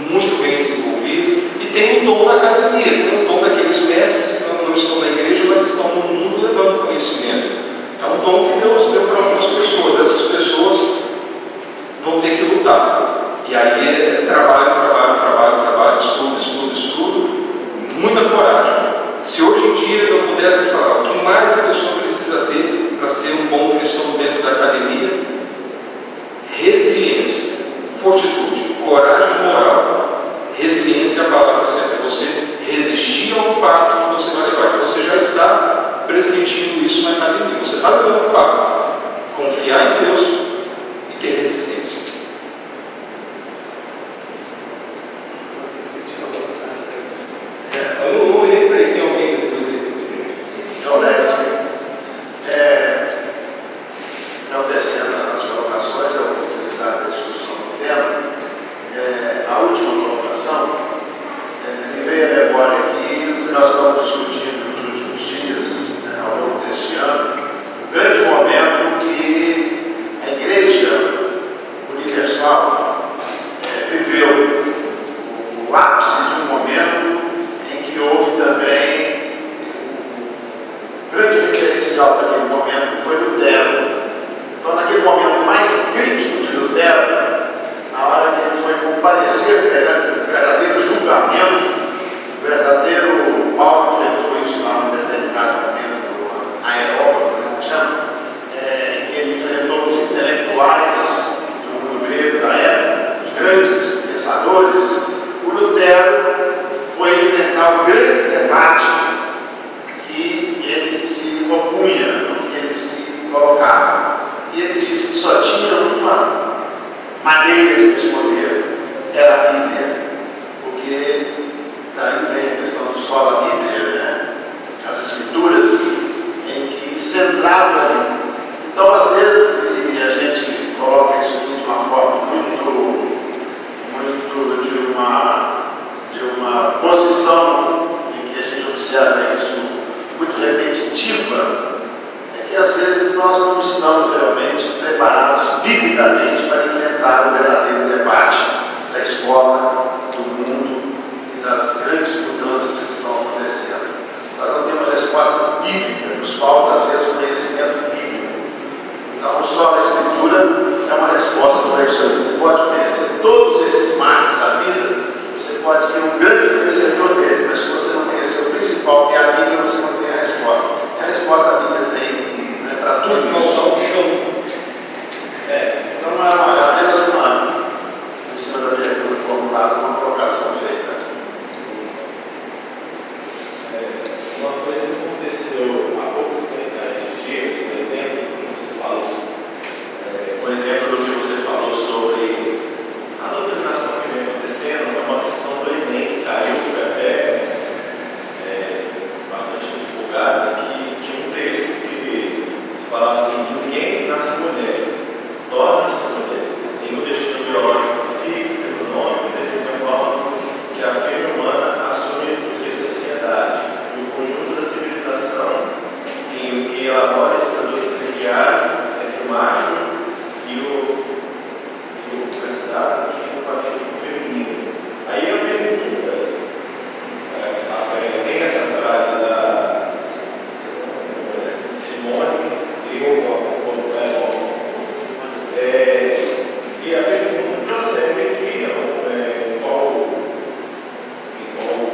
muito bem desenvolvido, e tem o dom da academia, tem o dom daqueles mestres que não estão na igreja, mas estão no mundo levando conhecimento. É um dom que Deus deu para algumas pessoas. Essas pessoas vão ter que lutar. E aí é trabalho, estudo, muita coragem. Se hoje em dia eu pudesse falar o que mais a pessoa precisa ter para ser um bom cristão dentro da academia, resiliência, fortitude, coragem moral. Resiliência é a palavra certa, é você resistir ao impacto que você vai levar. Você já está pressentindo isso na academia, você está levando o impacto. Confiar em Deus e ter resistência. Eu não olhei para ele, tem alguém depois aí? Então, Lécio, enaltecendo as colocações, a oportunidade da discussão do tema, a última colocação me veio à memória aqui o que nós estamos discutindo nos últimos dias, ao longo deste ano, o grande momento que a Igreja Universal viveu, o ápice de um momento em que houve também o grande referencial daquele momento, que foi Lutero. Então, naquele momento mais crítico de Lutero, na hora que ele foi comparecer perante o verdadeiro julgamento, o verdadeiro Paulo enfrentou achar isso muito repetitiva, é que às vezes nós não estamos realmente preparados biblicamente para enfrentar o verdadeiro debate da escola, do mundo e das grandes mudanças que estão acontecendo. Nós não temos respostas bíblicas, nos falta às vezes o conhecimento bíblico. Então, só a Escritura é uma resposta para isso aí. Você pode conhecer todos esses males da vida, você pode ser um grande conhecedor dele, mas se você não conhecer o principal, que é a Bíblia, você não tem a resposta. E a resposta a Bíblia tem, né, para tudo isso. Então não é apenas uma, em cima da pergunta formulada, uma colocação feita. Uma coisa que aconteceu há pouco tempo, esses dias, por exemplo, que você falou, por exemplo, do que você falou sobre a doutrinação que vem acontecendo, é uma questão do Enem que caiu, foi até bastante divulgado, que tinha um texto que se falava assim: ninguém nasce mulher, torna-se mulher. Tem o destino biológico psíquico, econômico, define a forma que a vida humana assume no seio da sociedade. E o conjunto da civilização, em que elabora esse traduz intermediário entre o macho e o candidato, que é o partido feminino. Aí eu pergunto, tem essa frase da Simone, e a pergunta prossegue aqui, em qual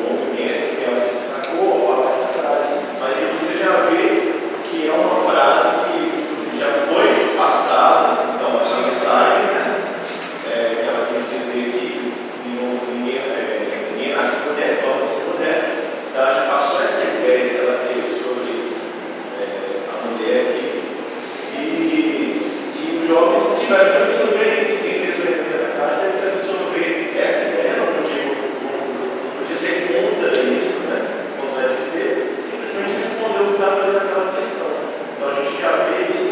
movimento que ela se destacou, fala essa frase. Mas aí você já vê que é uma frase que já foi passada, então essa mensagem, né? Que ela quer dizer que ninguém nasce mulher, torna-se mulher. Ela já passou essa ideia que ela teve sobre a mulher aqui. E os jovens tiveram que absorver isso. Quem fez o Enem da casa teve que absorver essa ideia. Não podia ser contra isso, né? Contra dizer, simplesmente respondeu o que estava ali naquela questão. Então a gente já vê isso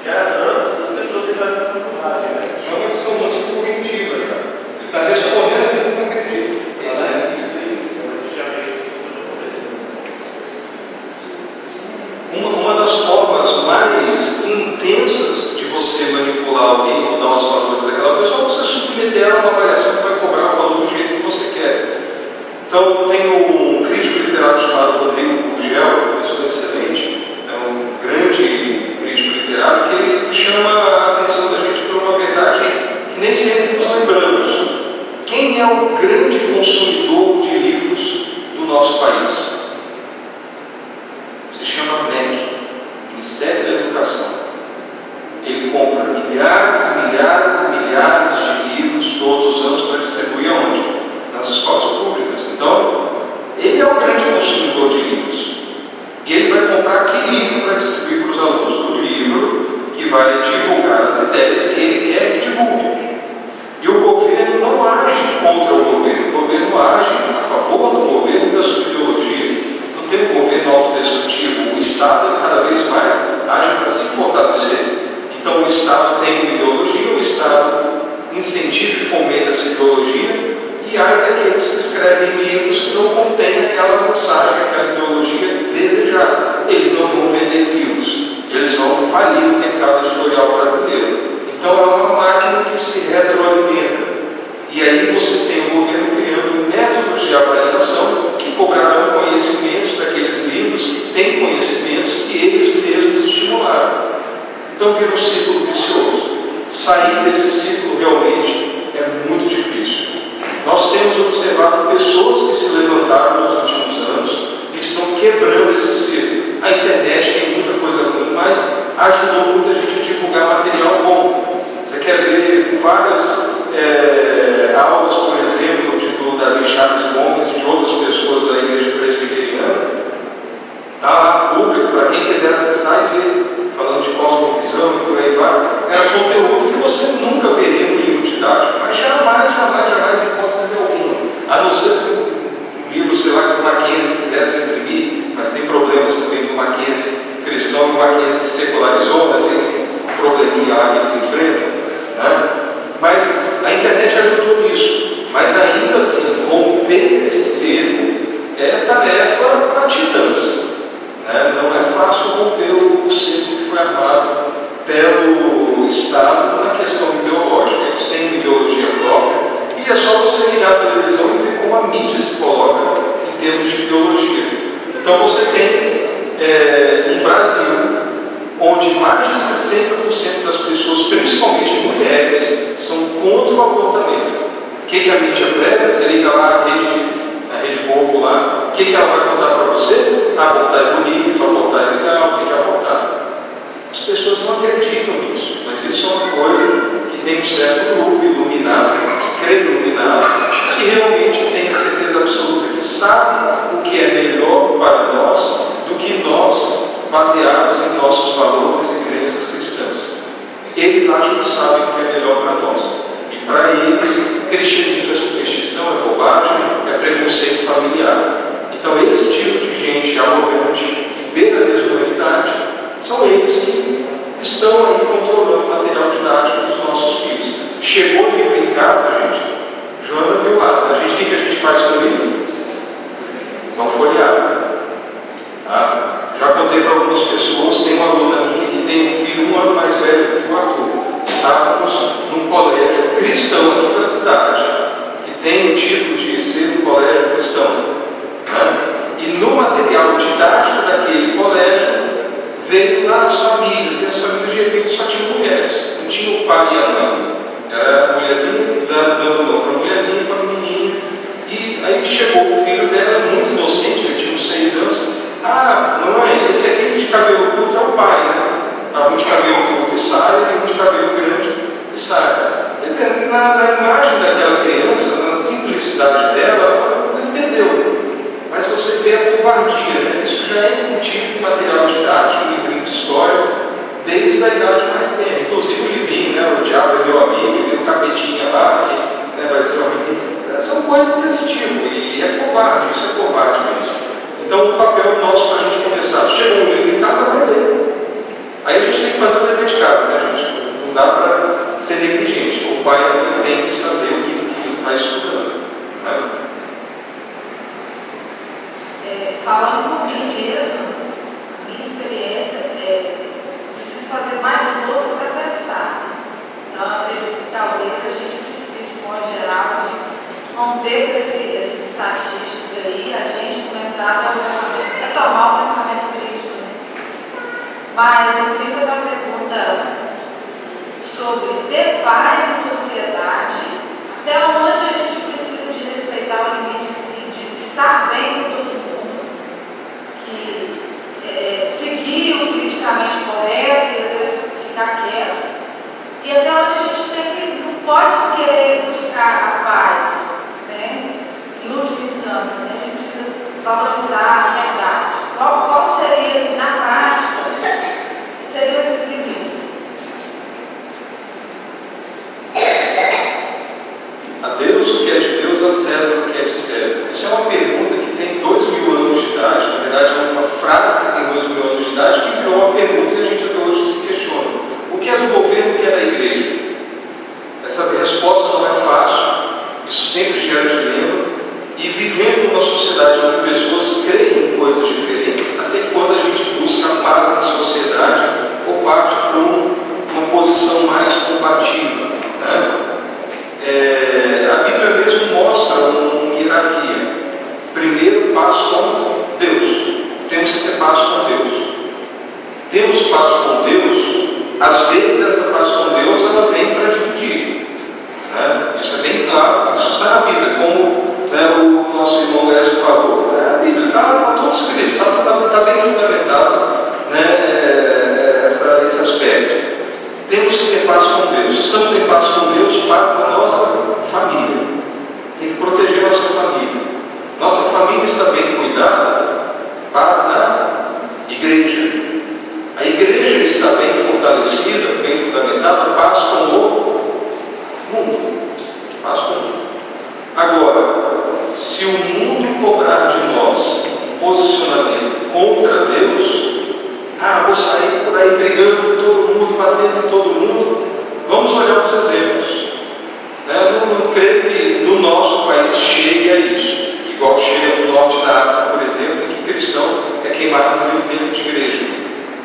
já antes das pessoas que fazem a faculdade, né? Jovens são muito cognitivos, cara. Ele está respondendo aquilo que não acredita. Isso aí, a gente já vê isso acontecendo. Uma das formas mais intensas de você manipular alguém, mudar os valores daquela pessoa, é você submeter ela a uma avaliação que vai cobrar o valor do jeito que você quer. Então, tem um crítico literário chamado Rodrigo Gurgel, uma pessoa excelente, é um grande crítico literário, que ele chama a atenção da gente por uma verdade que nem sempre nos lembramos. Quem é o grande consumidor de livros do nosso país? Se chama MEC, Ministério da Educação. Ele compra milhares e milhares e milhares de livros todos os anos para distribuir aonde? Nas escolas públicas. Então, ele é o grande consumidor de livros. E ele vai comprar que livro para distribuir para os alunos? O livro que vai divulgar as ideias que ele quer que divulgue. E o governo não age contra o governo age a favor do governo e da sua ideologia. Não tem um governo autodestrutivo, o Estado cada vez mais age para se fortalecer. Então o Estado tem uma ideologia, o Estado incentiva e fomenta essa ideologia, e há daqueles que escrevem livros que não contêm aquela mensagem, aquela ideologia desejada. Eles não vão vender livros, eles vão falir o mercado editorial brasileiro. Então é uma máquina que se retroalimenta. E aí você tem o governo criando métodos de avaliação que cobrarão conhecimentos daqueles livros que têm conhecimentos que eles mesmos estimularam. Então vira um círculo vicioso. Sair desse círculo realmente é muito difícil. Nós temos observado pessoas que se levantaram nos últimos anos e estão quebrando esse círculo. A internet tem muita coisa ruim, mas ajudou muita gente a divulgar material bom. Você quer ver várias aulas, por exemplo, do Davi Chaves Gomes e de outras pessoas da Igreja Presbiteriana? Está lá público para quem quiser acessar e ver, falando de cosmovisão e por aí vai. Era conteúdo que você nunca veria no livro didático, mas jamais hipótese alguma. A não ser que um livro, sei lá, que o Mackenzie quisesse imprimir, mas tem problemas também do Mackenzie cristão e o Mackenzie que secularizou, né? Tem um probleminha lá que eles enfrentam, né? Mas a internet ajudou nisso. Mas ainda assim, romper esse cerco é tarefa para ti ideologia. Então você tem um Brasil onde mais de 60% das pessoas, principalmente mulheres, são contra o abortamento. O que a mídia prega? Você liga lá a Rede Globo lá, o que ela vai contar para você? Abortar é bonito, abortar é legal, tem que abortar. As pessoas não acreditam nisso, mas isso é uma coisa que tem um certo grupo iluminado, que se crê iluminado, que realmente tem certeza absoluta, que sabe o que é melhor para nós do que nós, baseados em nossos valores e crenças cristãs. Eles acham que sabem o que é melhor para nós. E para eles, cristianismo é superstição, é bobagem, é preconceito familiar. Então esse tipo de gente arrogante, que beira a deshumanidade, são eles que estão aí controlando o material didático dos nossos filhos. Chegou o livro em casa, gente, Joana viu lá, o que a gente faz com o livro? Não folhear. Tá? Já contei para algumas pessoas, tem uma aluna minha que tem um filho 1 ano mais velho que o Arthur. Estávamos num colégio cristão aqui da cidade, que tem o título de ser um colégio cristão. Né? E no material didático daquele colégio, veio lá as famílias, e as famílias de repente só tinham mulheres, não tinha o pai e a mãe, era a mulherzinha dando mão para a mulherzinha e para a menininha. E aí chegou o filho dela, muito inocente, ele tinha uns 6 anos. Mãe, esse aqui de cabelo curto é o pai, né? Um de cabelo curto e sai, e um de cabelo grande e sai. Quer dizer, na imagem daquela criança, na simplicidade dela, ela não entendeu. Mas você vê a covardia, né? Isso já é um tipo de material didático, livrinho de história, desde a idade mais tenra. Inclusive o livrinho, né? O diabo é meu amigo, tem um capetinha lá, que vai ser uma menina. São coisas desse tipo, e é covarde, isso é covarde mesmo. Então o papel nosso para a gente começar, chegou um livro em casa, vai ler. Aí a gente tem que fazer o dever de casa, né, gente? Não dá para ser negligente. O pai tem que saber o que o filho está estudando. Né? Falando por mim mesmo, minha experiência preciso fazer mais força para pensar. Então, eu acredito que talvez a gente precise, de modo geral, de romper esses estatísticos aí, a gente começar a retomar o pensamento crítico. Né? Mas eu queria fazer uma pergunta sobre ter paz em sociedade, até onde a gente precisa de respeitar o limite assim, de estar bem com todo mundo. Seguir o politicamente correto e às vezes ficar quieto, e até onde a gente não pode querer buscar a paz, né? Em última instância, né? A gente precisa valorizar a verdade. Qual seria, na prática, seriam esses limites? A Deus o que é de Deus, a César o que é de César. Isso é uma pergunta que tem 2000 anos de idade, na verdade é uma frase que tem 2000 anos de idade, que virou uma pergunta e a gente até hoje se questiona. O que é do governo, o que é da igreja? Essa resposta não é fácil, isso sempre gera dilema, e vivendo numa sociedade onde pessoas creem em coisas diferentes, até quando a gente busca a paz na sociedade ou parte para uma posição mais combativa, né? A Bíblia mesmo mostra uma hierarquia. Primeiro, paz com Deus. Temos que ter paz com Deus. Temos paz com Deus, às vezes essa paz com Deus ela vem para dividir. Né? Isso é bem claro, isso está na Bíblia. Como o nosso irmão Grécio falou, a Bíblia está todo escrito, está bem fundamentado, né, esse aspecto. Temos que ter paz com Deus. Estamos em paz com Deus, paz na nossa família. Tem que proteger nossa família. Nossa família está bem cuidada, paz na igreja. A igreja está bem fortalecida, bem fundamentada, paz com o mundo. Paz com o mundo. Agora, se o mundo cobrar de nós posicionamento contra Deus, vou sair por aí brigando com todo mundo, batendo em todo mundo. Vamos olhar os exemplos. Eu não creio que no nosso país chegue a isso. Igual chega no norte da África, por exemplo, em que cristão é queimado no vermelho de igreja.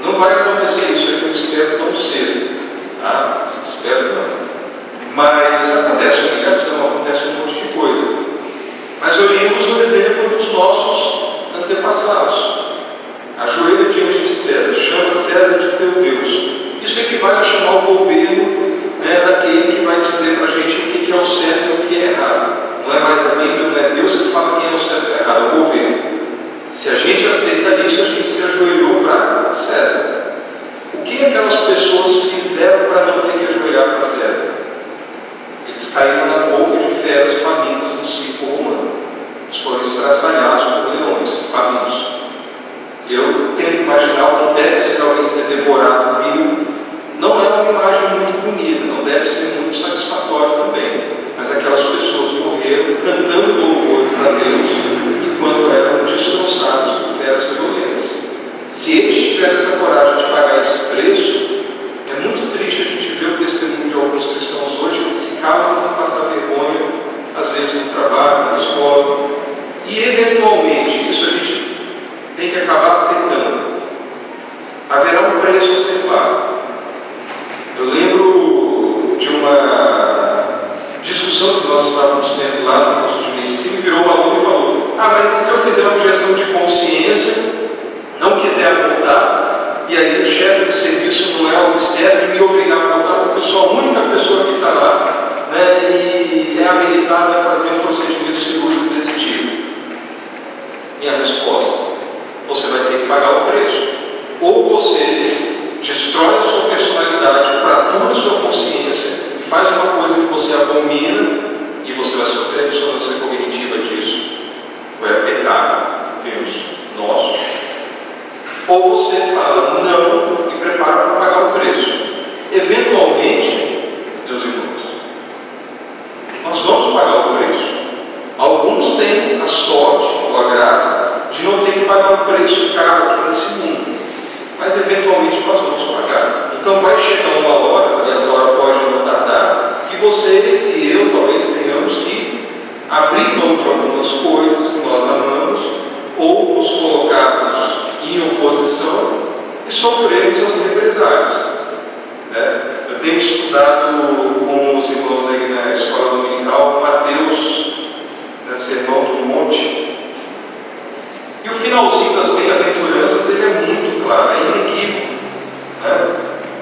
Não vai acontecer isso, é que eu espero tão cedo. Espero não. Mas acontece humilhação, acontece um monte de coisa. Mas olhemos o exemplo dos nossos antepassados. Ajoelha diante de César, chama César de teu Deus. Isso equivale a chamar o governo, daquele que vai dizer para a gente o que é o certo e o que é errado. Não é mais a Bíblia, não é Deus que fala quem é o certo e o errado, é o governo. Se a gente aceita isso, a gente se ajoelhou para César. O que aquelas pessoas fizeram para não ter que ajoelhar para César? Eles caíram na boca de feras famintas no círculo romano. Eles foram estraçalhados por leões famintos. Eu tento imaginar o que deve ser alguém ser devorado vivo. Não é uma imagem muito bonita, não deve ser muito satisfatória também. Mas aquelas pessoas morreram cantando louvores a Deus enquanto eram destroçados por feras violentas. Se eles tiveram essa coragem de pagar esse preço, é muito triste a gente ver o testemunho de alguns cristãos hoje que se calam para passar vergonha, às vezes no trabalho, na escola. E eventualmente, isso a gente tem que acabar aceitando. Haverá um preço a ser pago. Eu lembro de uma discussão que nós estávamos tendo lá no curso de medicina, e virou um aluno e falou: mas e se eu fizer uma objeção de consciência, não quiser voltar, e aí o chefe do serviço não é o externo e me obrigar a voltar, porque eu sou a única pessoa que está lá, e é habilitada a fazer um procedimento cirúrgico desse tipo? Minha resposta: você vai ter que pagar o preço. Ou você destrói a sua personalidade, fratura a sua consciência e faz uma coisa que você abomina, e você vai sofrer a dissonância cognitiva disso. Vai pecar Deus nosso. Ou você fala não e prepara para pagar o preço. Eventualmente, meus irmãos, nós vamos pagar o preço. Alguns têm a sorte ou a graça de não ter que pagar um preço caro aqui nesse mundo. Mas eventualmente nós vamos pagar. Então vai chegar uma hora, e essa hora pode não tardar, que vocês e eu talvez tenhamos que abrir mão de algumas coisas que nós amamos, ou nos colocarmos em oposição e sofrermos as represálias. Eu tenho estudado com os irmãos na escola dominical Mateus, Sermão do Monte. E o finalzinho das bem-aventuranças, ele é muito claro, é inequívoco.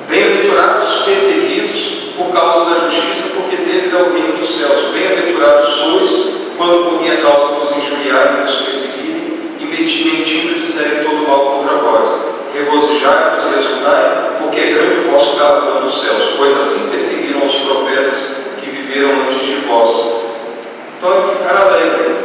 Bem-aventurados os perseguidos por causa da justiça, porque deles é o reino dos céus. Bem-aventurados sois, quando por minha causa vos injuriarem e vos perseguirem, e mentindo disserem todo mal contra vós. Regozijai-vos e exultai, porque é grande o vosso galardão dos céus, pois assim perseguiram os profetas que viveram antes de vós. Então é ficar alegre.